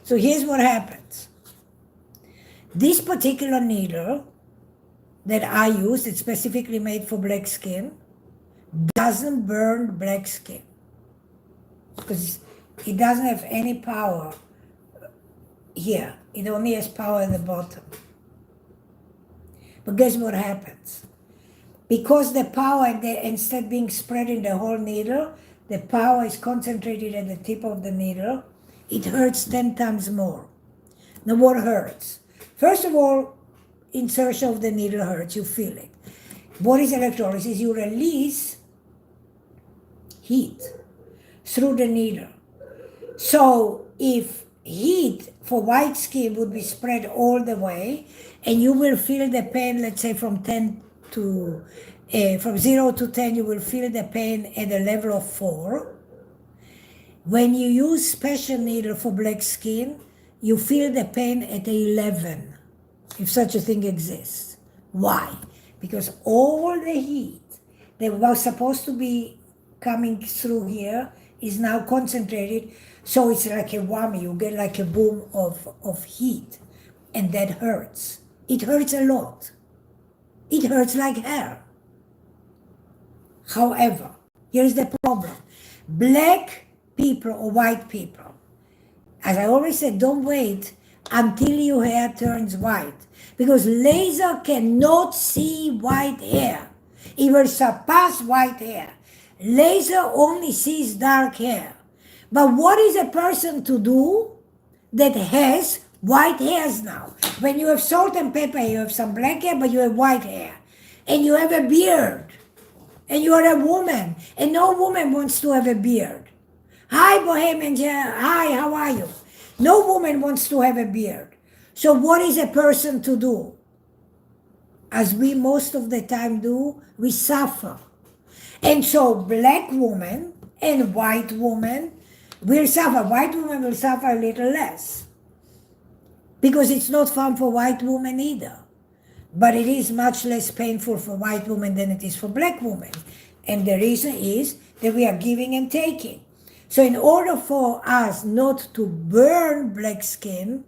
So here's what happens. This particular needle that I use, it's specifically made for black skin, doesn't burn black skin because it doesn't have any power here. It only has power at the bottom. But guess what happens? Because the power, instead being spread in the whole needle, the power is concentrated at the tip of the needle, it hurts 10 times more. Now what hurts? First of all, insertion of the needle hurts, you feel it. What is electrolysis? You release heat through the needle. So if heat for white skin would be spread all the way, and you will feel the pain, let's say from 0 to 10, you will feel the pain at a level of 4. When you use special needle for black skin, you feel the pain at 11, if such a thing exists. Why? Because all the heat that was supposed to be coming through here is now concentrated, so it's like a whammy. You get like a boom of heat, and that hurts. It hurts a lot. It hurts like hell. However, here's the problem. Black people or white people, as I always said, don't wait until your hair turns white, because laser cannot see white hair. It will surpass white hair. Laser only sees dark hair. But what is a person to do that has white hairs now? When you have salt and pepper, you have some black hair, but you have white hair. And you have a beard. And you are a woman. And no woman wants to have a beard. Hi, Bohemian. Hi, how are you? No woman wants to have a beard. So what is a person to do? As we most of the time do, we suffer. And so black woman and white woman will suffer. White woman will suffer a little less, because it's not fun for white women either. But it is much less painful for white women than it is for black women. And the reason is that we are giving and taking. So in order for us not to burn black skin,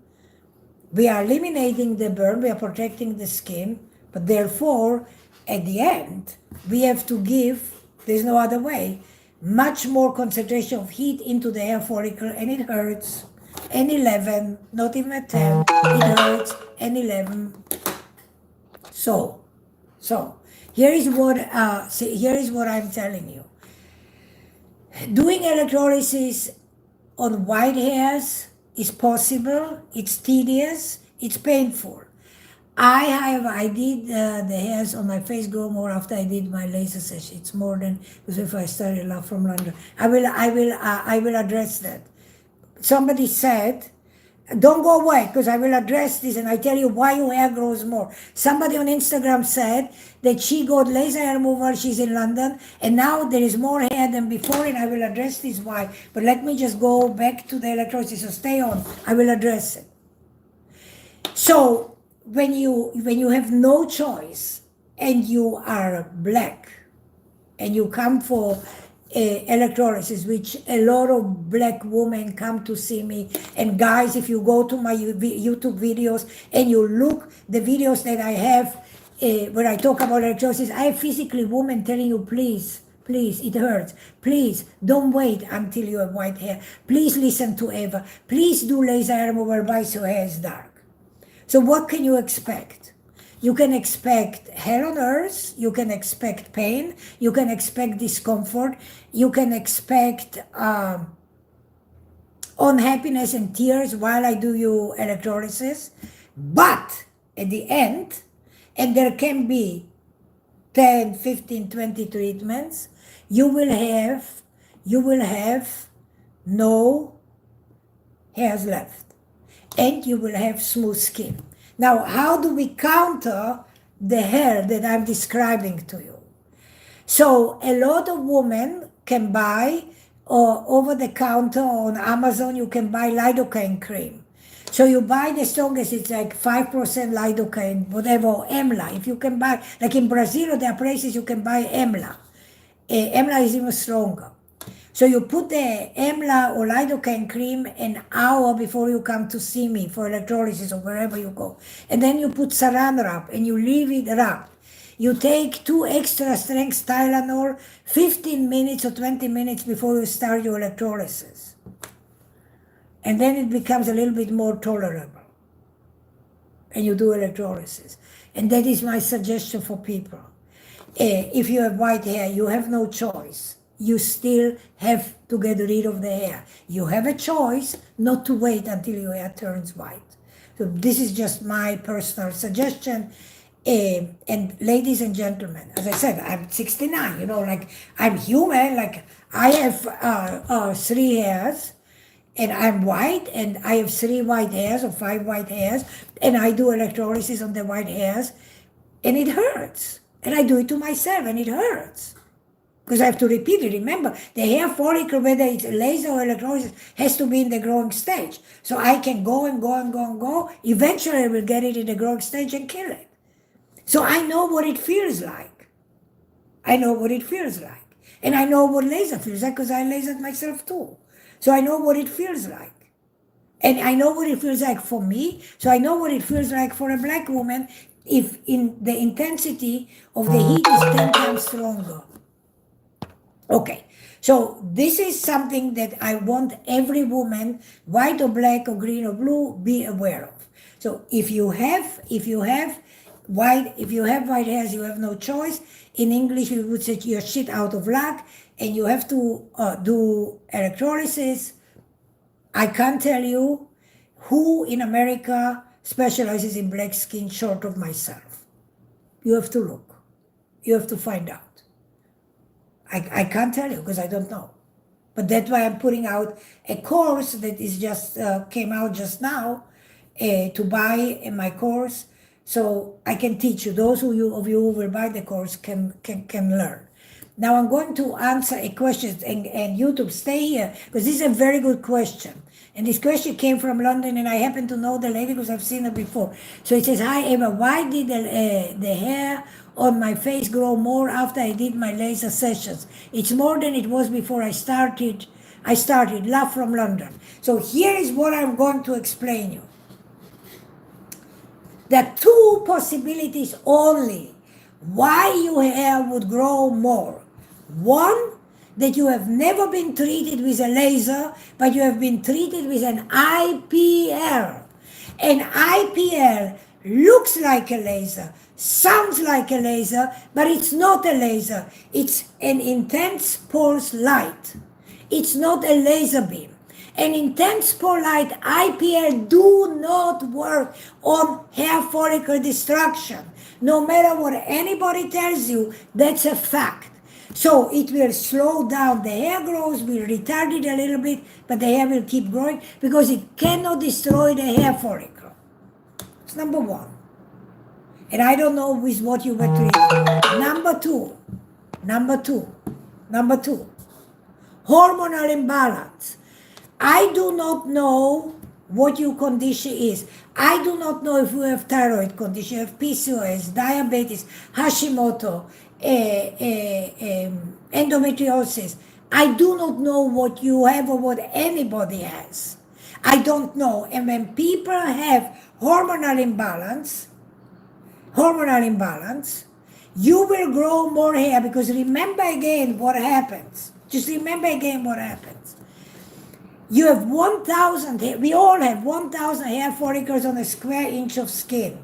we are eliminating the burn, we are protecting the skin, but therefore, at the end, we have to give, there's no other way, much more concentration of heat into the hair follicle, and it hurts. And 11, not even a 10, it hurts, and 11. So here is what I'm telling you. Doing electrolysis on white hairs is possible. It's tedious. It's painful. I did the hairs on my face grow more after I did my laser session. It's more than, because if I started love from London, I will address that. Somebody said, don't go away, because I will address this and I tell you why your hair grows more. Somebody on Instagram said that she got laser hair removal, she's in London, and now there is more hair than before, and I will address this why. But let me just go back to the electrolysis, so stay on, I will address it. So when you have no choice and you are black and you come for electrolysis, which a lot of black women come to see me, and guys, if you go to my YouTube videos and you look the videos that I have where I talk about electrolysis, I have physically women telling you, please, it hurts, please don't wait until you have white hair, please listen to Eva, please do laser hair removal while your hair is dark. So what can you expect? You can expect hell on earth, you can expect pain, you can expect discomfort, you can expect unhappiness and tears while I do your electrolysis. But at the end, and there can be 10, 15, 20 treatments, you will have no hairs left, and you will have smooth skin. Now, how do we counter the hair that I'm describing to you? So a lot of women can buy, or over the counter on Amazon, you can buy lidocaine cream. So you buy the strongest, it's like 5% lidocaine, whatever, or EMLA. If you can buy, like in Brazil, there are places you can buy EMLA. EMLA is even stronger. So you put the EMLA or lidocaine cream an hour before you come to see me for electrolysis or wherever you go. And then you put saran wrap and you leave it wrapped. You take 2 extra strength Tylenol 15 minutes or 20 minutes before you start your electrolysis. And then it becomes a little bit more tolerable. And you do electrolysis. And that is my suggestion for people. If you have white hair, you have no choice. You still have to get rid of the hair. You have a choice not to wait until your hair turns white. So this is just my personal suggestion. And ladies and gentlemen, as I said, I'm 69, like I'm human, like I have 3 hairs, and I'm white, and I have 3 white hairs or 5 white hairs, and I do electrolysis on the white hairs, and it hurts. And I do it to myself, and it hurts. Because I have to repeat it. Remember, the hair follicle, whether it's laser or electrolysis, has to be in the growing stage. So I can go and go and go and go. Eventually, I will get it in the growing stage and kill it. So I know what it feels like. I know what it feels like. And I know what laser feels like because I lasered myself too. So I know what it feels like. And I know what it feels like for me. So I know what it feels like for a black woman if in the intensity of the heat is 10 times stronger. Okay, so this is something that I want every woman, white or black or green or blue, be aware of. So if you have white hairs, you have no choice. In English, we would say you're shit out of luck, and you have to do electrolysis. I can't tell you who in America specializes in black skin short of myself. You have to look. You have to find out. I can't tell you because I don't know. But that's why I'm putting out a course that is just came out just now to buy my course, so I can teach you. Those of you who will buy the course can learn. Now I'm going to answer a question, and YouTube, stay here, because this is a very good question. And this question came from London, and I happen to know the lady because I've seen her before. So it says, "Hi Eva, why did the hair on my face grow more after I did my laser sessions? It's more than it was before I started. Love from London." So here is what I'm going to explain you. There are 2 possibilities only why your hair would grow more. One, that you have never been treated with a laser, but you have been treated with an IPL. An IPL looks like a laser, sounds like a laser, but it's not a laser. It's an intense pulse light. It's not a laser beam. An intense pulse light, IPL, do not work on hair follicle destruction. No matter what anybody tells you, that's a fact. So it will slow down the hair growth, will retard it a little bit, but the hair will keep growing because it cannot destroy the hair follicle. It's number 1. And I don't know with what you were treated. Number two, hormonal imbalance. I do not know what your condition is. I do not know if you have thyroid condition, you have PCOS, diabetes, Hashimoto, endometriosis. I do not know what you have or what anybody has. I don't know. And when people have hormonal imbalance, you will grow more hair, because remember again what happens. Just remember again what happens. You have 1,000, we all have 1,000 hair follicles on a square inch of skin.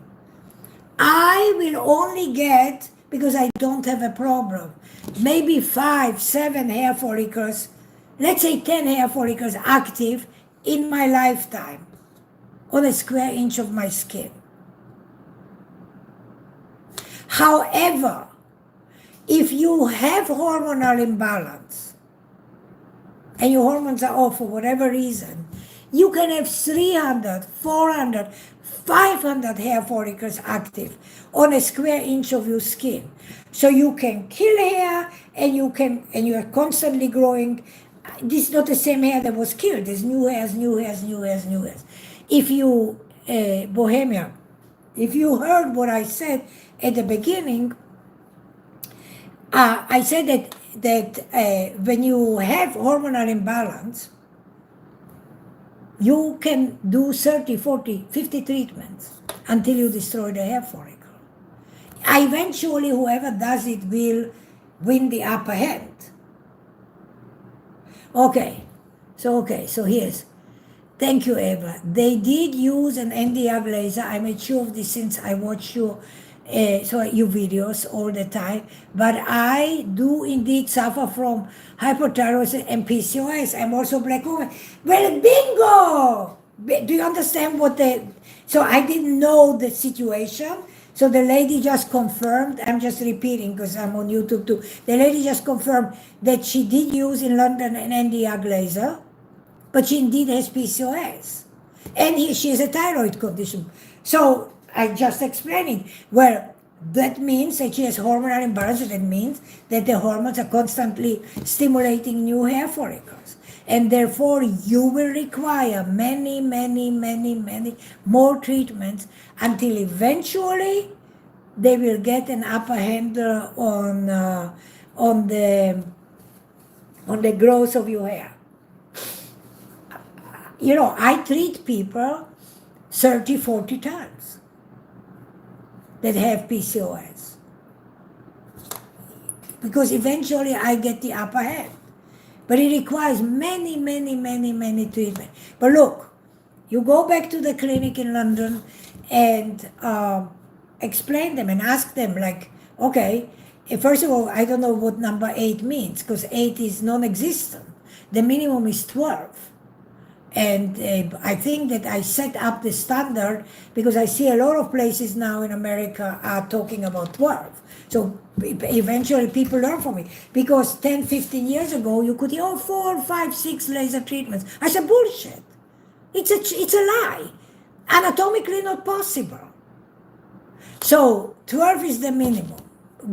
I will only get, because I don't have a problem, maybe 5, 7 hair follicles, let's say 10 hair follicles active in my lifetime on a square inch of my skin. However, If you have hormonal imbalance and your hormones are off for whatever reason, you can have 300, 400, 500 hair follicles active on a square inch of your skin. So you can kill hair and you are constantly growing. This is not the same hair that was killed. There's new hairs, new hairs, new hairs, new hairs. If you, Bohemia, if you heard what I said at the beginning, I said that when you have hormonal imbalance, you can do 30, 40, 50 treatments until you destroy the hair follicle. Eventually, whoever does it will win the upper hand. Okay, so here's. Thank you, Eva. They did use an NDR laser. I made sure of this since I watch your videos all the time. But I do indeed suffer from hypothyroidism and PCOS. I'm also a black woman. Well, bingo! Do you understand what the... So I didn't know the situation. So the lady just confirmed, I'm just repeating because I'm on YouTube too. The lady just confirmed that she did use in London an NDR laser, but she indeed has PCOS. And she has a thyroid condition. So I just explaining, well, that means that she has hormonal imbalance. That means that the hormones are constantly stimulating new hair follicles. And therefore, you will require many, many, many, many more treatments until eventually they will get an upper hand on the growth of your hair. You know, I treat people 30, 40 times that have PCOS. Because eventually I get the upper hand. But it requires many, many, many, many treatments. But look, you go back to the clinic in London and explain them and ask them, like, okay, first of all, I don't know what number 8 means, because 8 is non-existent. The minimum is 12. And I think that I set up the standard because I see a lot of places now in America are talking about 12. So eventually people learn from it. Because 10, 15 years ago, you could hear 4, 5, 6 laser treatments. I said, bullshit. It's a lie. Anatomically not possible. So 12 is the minimum.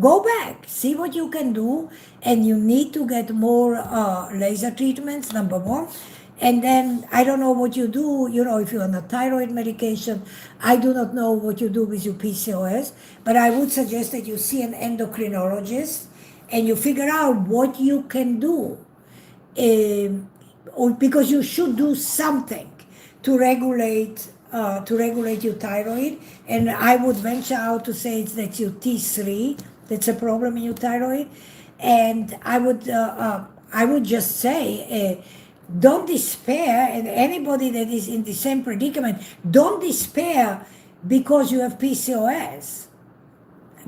Go back, see what you can do, and you need to get more laser treatments, number one. And then I don't know what you do, you know, if you're on a thyroid medication. I do not know what you do with your PCOS, but I would suggest that you see an endocrinologist and you figure out what you can do. Or because you should do something to regulate your thyroid. And I would venture out to say it's your T3 that's a problem in your thyroid. And I would just say, don't despair, and anybody that is in the same predicament, don't despair because you have PCOS.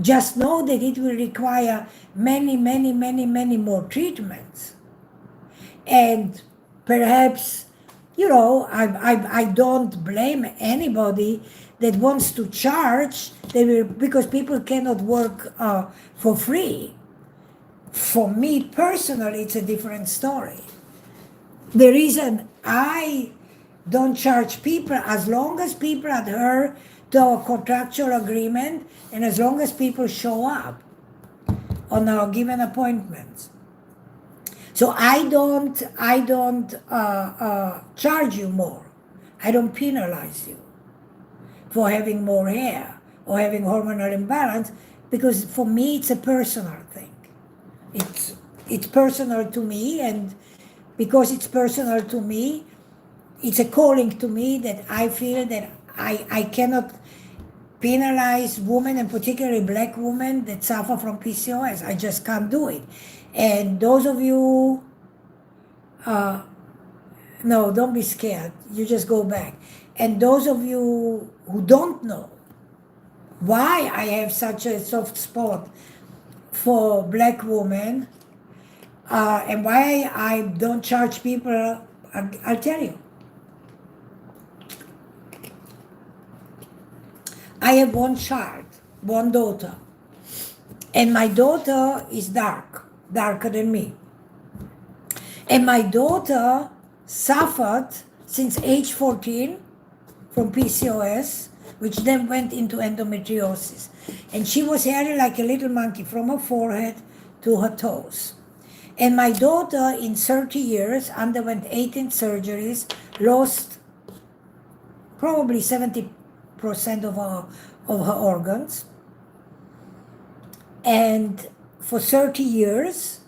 Just know that it will require many, many, many, many more treatments. And perhaps, you know, I don't blame anybody that wants to charge, because people cannot work for free. For me personally, it's a different story. The reason I don't charge people, as long as people adhere to our contractual agreement and as long as people show up on our given appointments. So I don't charge you more. I don't penalize you for having more hair or having hormonal imbalance, because for me it's a personal thing. It's personal to me, and because it's personal to me, it's a calling to me that I feel that I cannot penalize women, and particularly black women that suffer from PCOS. I just can't do it. And those of you, no, don't be scared. You just go back. And those of you who don't know why I have such a soft spot for black women, and why I don't charge people, I'll tell you. I have one child, one daughter, And my daughter is darker than me. And my daughter suffered since age 14 from PCOS, which then went into endometriosis. And she was hairy like a little monkey from her forehead to her toes. And my daughter, in 30 years, underwent 18 surgeries, lost probably 70% of her organs. And for 30 years,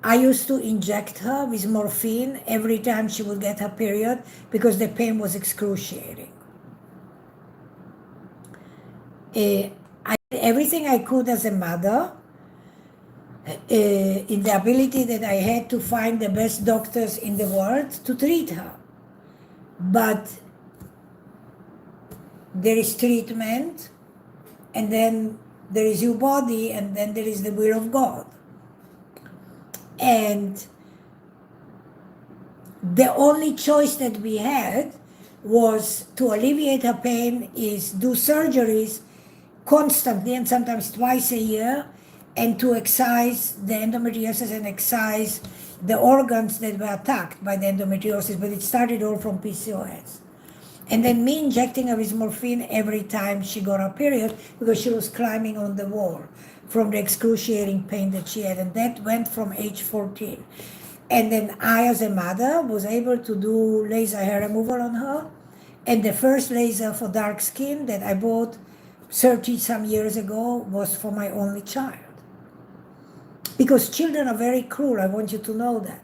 I used to inject her with morphine every time she would get her period because the pain was excruciating. I did everything I could as a mother, in the ability that I had to find the best doctors in the world to treat her. But there is treatment, and then there is your body, and then there is the will of God. And the only choice that we had was to alleviate her pain is do surgeries constantly and sometimes twice a year, and to excise the endometriosis and excise the organs that were attacked by the endometriosis. But it started all from PCOS. And then me injecting her with morphine every time she got her period because she was climbing on the wall from the excruciating pain that she had. And that went from age 14. And then I, as a mother, was able to do laser hair removal on her. And the first laser for dark skin that I bought 30 some years ago was for my only child. Because children are very cruel, I want you to know that.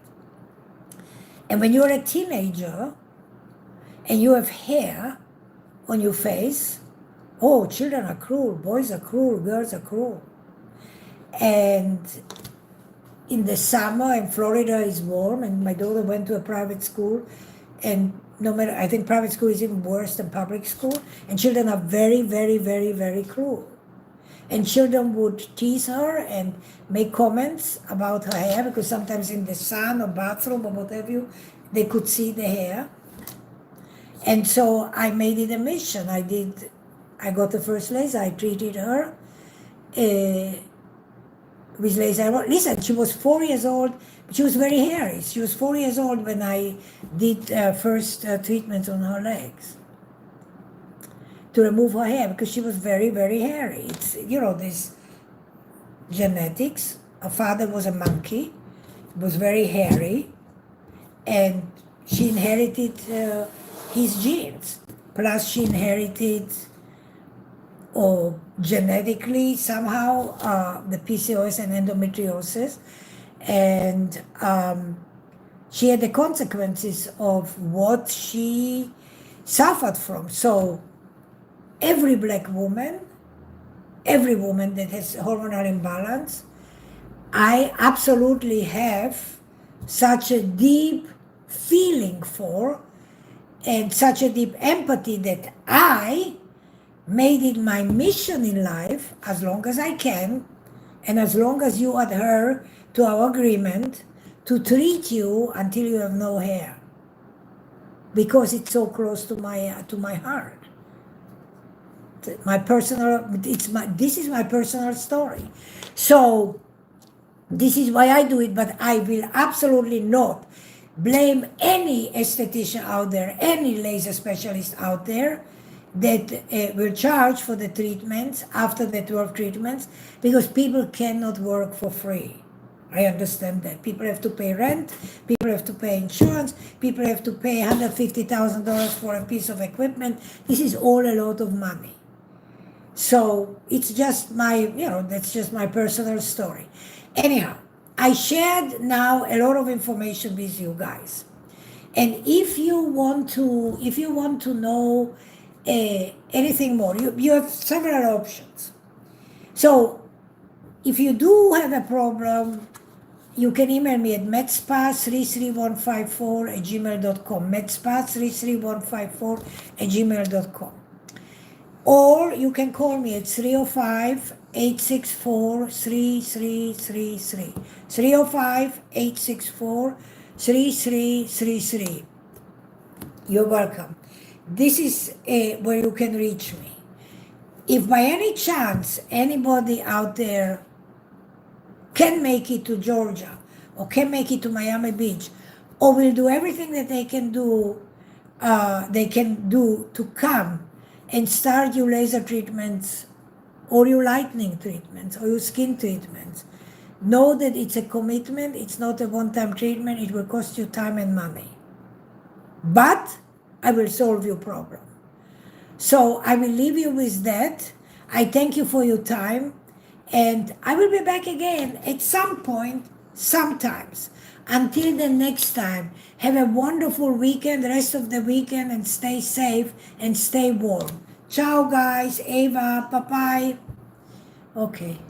And when you're a teenager and you have hair on your face, oh, children are cruel, boys are cruel, girls are cruel. And in the summer, and Florida is warm, and my daughter went to a private school, and no matter, I think private school is even worse than public school, and children are very, very, very, very cruel. And children would tease her and make comments about her hair, because sometimes in the sun or bathroom or what have you, they could see the hair. And so I made it a mission. I got the first laser, I treated her with laser. Listen, she was 4 years old, but she was very hairy. She was 4 years old when I did first treatments on her legs to remove her hair, because she was very, very hairy. It's, this genetics. Her father was a monkey, was very hairy, and she inherited his genes. Plus she inherited, or genetically somehow, the PCOS and endometriosis. And she had the consequences of what she suffered from. So every black woman, every woman that has hormonal imbalance, I absolutely have such a deep feeling for, and such a deep empathy, that I made it my mission in life, as long as I can, and as long as you adhere to our agreement, to treat you until you have no hair, because it's so close to my heart. This is my personal story. So this is why I do it, but I will absolutely not blame any esthetician out there, any laser specialist out there that will charge for the treatments, after the 12 treatments, because people cannot work for free. I understand that. People have to pay rent, people have to pay insurance, people have to pay $150,000 for a piece of equipment. This is all a lot of money. So it's just that's just my personal story. Anyhow, I shared now a lot of information with you guys. And if you want to know anything more, you have several options. So if you do have a problem, you can email me at medspa33154@gmail.com, medspa33154@gmail.com. Or you can call me at 305-864-3333. 305-864-3333. You're welcome. This is where you can reach me. If by any chance anybody out there can make it to Georgia or can make it to Miami Beach, or will do everything that they can do to come and start your laser treatments or your lightning treatments or your skin treatments. Know that it's a commitment, it's not a one-time treatment, it will cost you time and money. But I will solve your problem. So I will leave you with that. I thank you for your time, and I will be back again at some point, sometimes. Until the next time, have a wonderful weekend, rest of the weekend, and stay safe and stay warm. Ciao, guys. Eva, bye-bye. Okay.